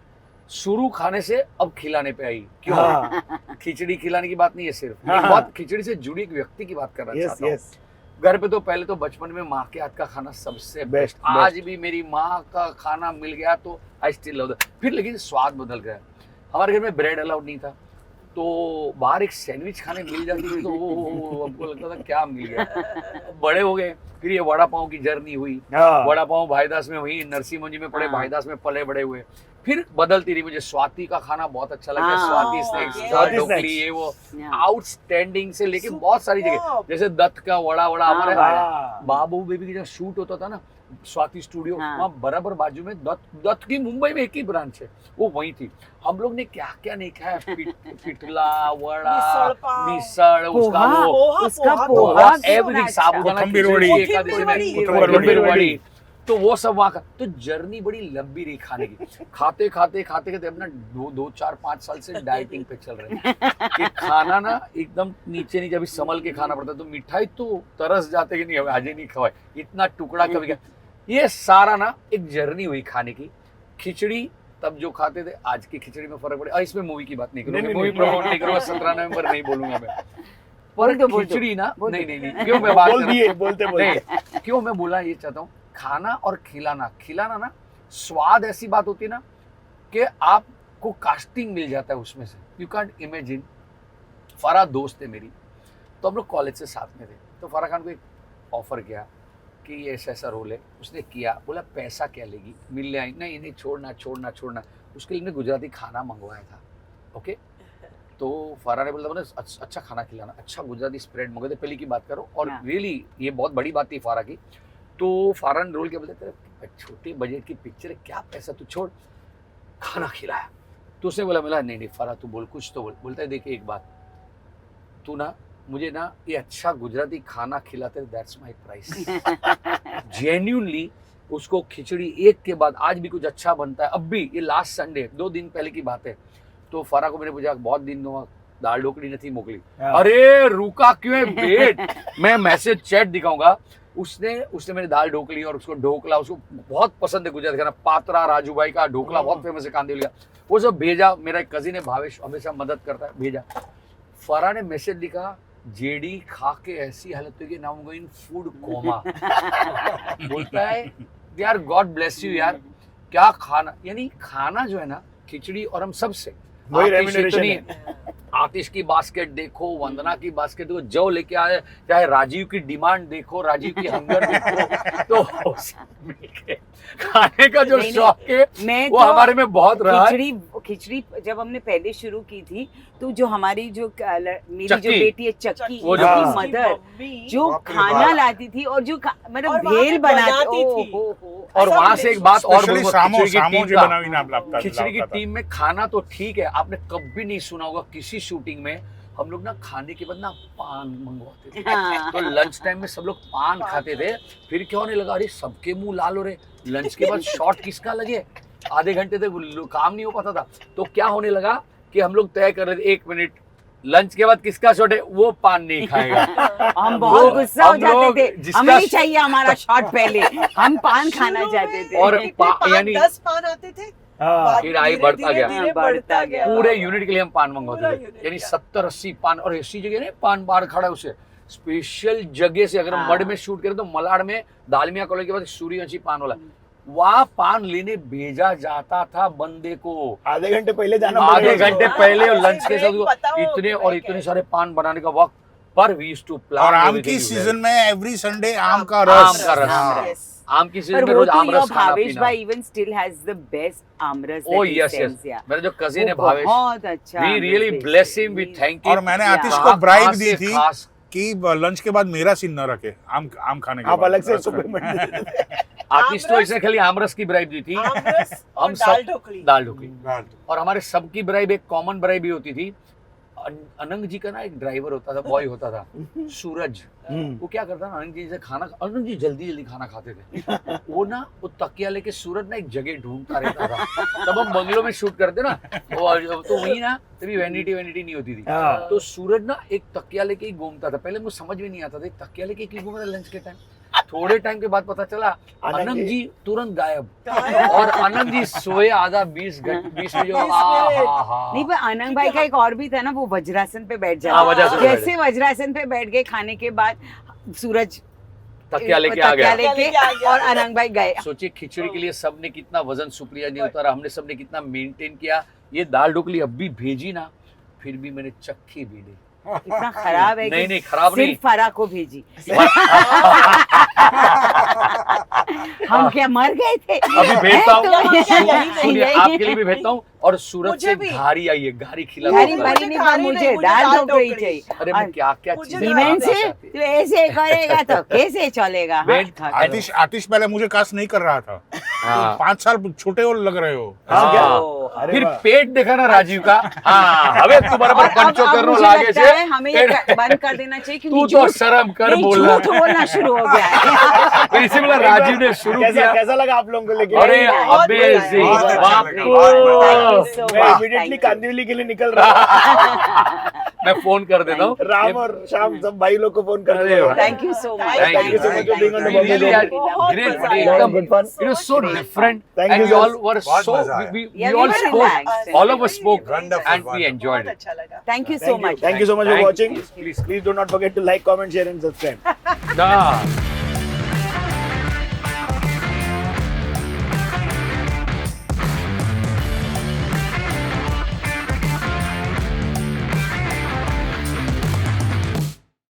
शुरू खाने से अब खिलाने पे आई. क्यों? हाँ. खिचड़ी खिलाने की बात नहीं है सिर्फ, हाँ. एक बात खिचड़ी से जुड़ी एक व्यक्ति की बात करना यस चाहता हूँ. यस. घर पे तो पहले तो बचपन में माँ के हाथ का खाना सबसे Best, बेस्ट. best. आज भी मेरी माँ का खाना मिल गया तो आई स्टिल लव दैट. फिर लेकिन स्वाद बदल गया. हमारे घर में ब्रेड अलाउड नहीं था, तो बाहर एक सैंडविच खाने मिल जाती थी तो वो हमको लगता था क्या मिल गया. बड़े हो गए, फिर ये वड़ा पाव की जर्नी हुई. हाँ. वड़ा पाव भाईदास में वही नरसिंह मंजी में पड़े, हाँ. भाईदास में पले बड़े हुए. फिर बदलती रही. मुझे स्वाति का खाना बहुत अच्छा लगता है. हाँ. Swati Oh, snacks, yes. Swati dhokli, snacks. ये वो Yeah. आउटस्टैंडिंग से लेके बहुत सारी जगह, Superb. जैसे दत्त का वड़ा हमारे हाँ. बाबू बेबी की जब शूट होता था ना, स्वाति स्टूडियो, हाँ. वहाँ बराबर बाजू में दत्त की मुंबई में एक ही ब्रांच है, वो वही थी. हम लोग ने क्या क्या नहीं खाया, पिटला, वड़ा, मिसल पाव. मिसल, उसका पोहा. वो पोहा, उसका पोहा, पोहा पोहा. क्यों एवरीथिंग, अच्छा? साबूदाना कोथिंबीर खिचड़ी, वड़ी. एकादशी में कोथिंबीर कोथिंबीर वड़ी, तो वो सब वहाँ का. तो जर्नी बड़ी लंबी रही खाने की. खाते खाते अपना 2-4-5 साल से डाइटिंग पे चल रहे हैं कि खाना ना एकदम नीचे नीचे अभी संभल के खाना पड़ता है. तो मिठाई तो तरस जाते कि नहीं, अब आज ही नहीं खवाए, इतना टुकड़ा कभी क्या. ये सारा ना एक जर्नी हुई खाने की. खिचड़ी तब जो खाते थे, आज की खिचड़ी में फर्क पड़े. इसमें मूवी की बात नहीं नहीं, करूंगा, नहीं, मूवी नहीं. प्रमोट नहीं करूंगा, 17 नवंबर नहीं बोलूंगा मैं. बोल पर दो, बोल दो. खिचड़ी ना, बोल दो. नहीं, क्यों मैं बात बोल कर रहा दिए बोलते हूं? बोलते. नहीं, क्यों मैं बोला ये चाहता हूँ, खाना और खिलाना ना, स्वाद ऐसी बात होती है ना कि आपको कास्टिंग मिल जाता है उसमें से. You can't imagine. फराह दोस्त है मेरी, तो हम लोग कॉलेज से साथ में थे. तो फराह खान को एक ऑफर किया कि ये ऐसा रोल है. उसने किया, बोला पैसा क्या लेगी, मिलने आई. नहीं छोड़ना. उसके लिए मैंने गुजराती खाना मंगवाया था. ओके, तो फराह ने बोला अच्छा खाना खिलाना, अच्छा गुजराती स्प्रेड मंगाते, पहले की बात करो. और हाँ. रियली ये बहुत बड़ी बात थी फराह की. तो फराह ने रोल क्या बोलते, तेरे छोटे बजट की पिक्चर है, क्या पैसा, तू छोड़, खाना खिलाया. तो उसने बोला नहीं फराह तू बोल, कुछ तो बोल. बोलता है देखिए एक बात, तू ना मुझे ना ये अच्छा गुजराती खाना खिलाते, दैट्स माय प्राइस. जेन्युइनली उसको खिचड़ी एक के बाद आज भी कुछ अच्छा बनता है. अब भी ये लास्ट संडे 2 दिन पहले की बात है, तो फराह को मैंने पूछा बहुत दिन दाल ढोकली नहीं मोकली. हाँ. अरे रुका क्यों है वेट, मैं मैसेज चैट दिखाऊंगा. उसने मेरी दाल ढोकली और उसको ढोकला, उसको बहुत पसंद है गुजराती खाना. पात्रा राजू भाई का ढोकला बहुत फेमस है कांदिवली का, वो सब भेजा. मेरा एक कजिन है भावेश, हमेशा मदद करता है, भेजा. फराह ने मैसेज लिखा जेडी खा के ऐसी हालत हुई कि now I am going food coma. बोलता है यार गॉड ब्लेस यू यार, क्या खाना, यानी खाना जो है ना, खिचड़ी और हम सबसे वही आतिश remuneration इतनी- आतिश की बास्केट देखो, वंदना की बास्केट देखो, जो लेके आए, चाहे राजीव की डिमांड देखो, राजीव की हंगर देखो, तो मिलके खाने का जो नहीं, शौक है मैं वो तो हमारे में बहुत रहा है। खिचड़ी जब हमने पहले शुरू की थी, तो जो हमारी मेरी जो चक्की। बेटी है चक्की, वो जो उसकी हाँ। मदर जो बाप रे खाना बाप। लाती थी और जो मतलब और वहाँ भेल पे बनाती बनाती ओ थी। हो और सब वहां से एक बात और स्पेशली बोलूंगा, सामो खिचड़ी की सामो टीम जो का, बनावी नाम लगता खिचड़ी की लाता था। टीम में खाना तो ठीक है, आपने कभी नहीं सुना होगा किसी शूटिंग में हम लोग ना खाने के बाद ना पान मंगवाते थे। हाँ। तो लंच टाइम में सब लोग पान खाते थे, फिर क्या होने लगा, अरे सबके मुंह लाल हो रहे, लंच के बाद शॉट किसका लगे, आधे घंटे तक काम नहीं हो पाता था। तो क्या होने लगा कि हम लोग तय कर रहे थे 1 मिनट लंच के बाद किसका शॉट है, वो पान नहीं खाएगा। हम बहुत वो गुस्सा हो हम लोग जाते थे, जिसका- हमें नहीं चाहिए हमारा शॉट पहले, हम पान खाना शुरू चाहते में थे। और कितने यानी- 10 पान आते थे, हाँ बाद फिर आई धीरे- बढ़ता गया। धीरे- धीरे हाँ, बढ़ता गया पूरे यूनिट के लिए हम पान पूरा मंगवाते थे, यूनिट यानी का। 70-80 पान, और ऐसी जगह नहीं पान बाहर खड़ा है उसे स्पेशल जगह से, अगर हम हाँ। मड में शूट करें तो मलाड में दालमिया कॉलेज के बाद सूर्यवंशी पान वाला, वहाँ पान लेने भेजा जाता था बंदे को, आधे घंटे पहले जाना आधे पड़ेगा घंटे उसको। पहले, और हाँ, लंच के break पता साथ हो इतने कि और break इतने है। सारे पान बनाने का वक्त, पर वी यूज्ड टू प्लान और आम की सीजन में एवरी संडे आम का रस। आम का रस। हाँ। Yes. आम की पर सीजन में वो रोज तो आम योर रस खाना भावेश पीना। भाई even still has the best aamras oh yes yes, मेरा जो कजिन है भावेश, बहुत अच्छा we really bless him, we thank और यू। मैंने Yeah. आतिश को कहाँ- ब्राइब कहाँ दी से थी खास कि लंच के बाद मेरा सीन न रखे, आम खाने के आप बाद अलग से रस उसको खाने। पेमेंट दे देते। आतिश तो आमरस- इसने खाली आमरस की ब्राइब दी थी, आमरस और हम दाल सब ढोकली। दाल ढोकली, दाल। और हमारे सबकी ब्राइब एक कॉमन ब्राइब ही होती थी। अनंग जी का ना एक ड्राइवर होता था, बॉय होता था, सूरज। वो क्या करता ना, अनंग जी से खाना, अनंग जी जल्दी जल्दी खाना खाते थे, वो ना वो तकिया लेके सूरज ना एक जगह ढूंढता रहता था। तब हम बंगलों में शूट करते ना, तो वही ना तभी वैनिटी नहीं होती थी, हाँ। तो सूरज ना एक तकिया लेके ही घूमता था। पहले मुझे समझ में नहीं आता था एक तकिया लेके क्यों घूम रहा है लंच के टाइम। थोड़े टाइम के बाद पता चला अनंग जी तुरंत गायब, और अनंग जी सोए आधा 20 में जो 20 मिनट। नहीं, पर अनंग भाई का एक और भी था ना, वो वज्रासन पे बैठ हाँ, जाता, वज्रासन पे बैठ जैसे वज्रासन पे बैठ गए खाने के बाद, सूरज तकिया लेके आ तकिया गया। लेके आ गया। और अनंग भाई गए। सोचिए खिचड़ी के लिए सबने कितना वजन सुप्रिया ने उतारा, हमने सबने कितना मेंटेन किया। ये दाल ढोकली अब भी भेजी ना, फिर भी मैंने चक्की भी ली। इतना खराब है कि नहीं खराब नहीं, सिर्फ फरा को भेजी। हम क्या मर गए थे? अभी भेजता हूँ, तो- सुनिए आपके लिए भी भेजता हूँ। और सूरत मुझे से भी। घारी आई है, घारी खिला घारी हुआ वाली है। नहीं, घारी पर नहीं, मुझे मुझे दाल दाल ढोकली ढोकली। चाहिए। अरे मैं क्या क्या मुझे चीजें दाल धीमेन बनाता से था। तो ऐसे करेगा तो कैसे चलेगा? हाँ, बेन- खा- आतिश पहले मुझे कास्ट नहीं कर रहा था, हाँ। 5 साल छोटे और लग रहे हो। हाँ, क्या? ओ, अरे फिर वाह। पेट देखा ना राजीव का, हाँ हवे तू बराबर और पंचो अब करनो मुझे लागे लगता छे, है हमें ये बंद कर देना चाहिए, तू क्योंकि तो झूठ शर्म कर नहीं, बोलना। झूठ बोलना शुरू हो गया है। फिर इसी बोला राजीव ने शुरू कैसा किया। कैसा लगा आप लोगों को? लेकिन अरे बहुत अमेजिंग, बहुत अच्छा बाप लगा, रे। बहुत Thank you so मैं much, immediately thank you. Kandivali के लिए निकल रहा हूँ। मैं फोन कर देता हूँ। राम और श्याम सब भाई लोग को फोन कर अरे दो। वाह। Thank you so much. Thank you so much for being on the We really had बहुत great मजा fun. आया। एकदम Good fun. it was so Great different, Thank and you, we all guys. were बहुत so मजा आया। Yeah, we we all were spoke, relaxed. all of us spoke, Wonderful, and we wonderful. enjoyed बहुत it. अच्छा लगा। Thank you so much. Thank you so much for Thank you. watching. Please. Please do not forget to like, comment, share and subscribe. Nah.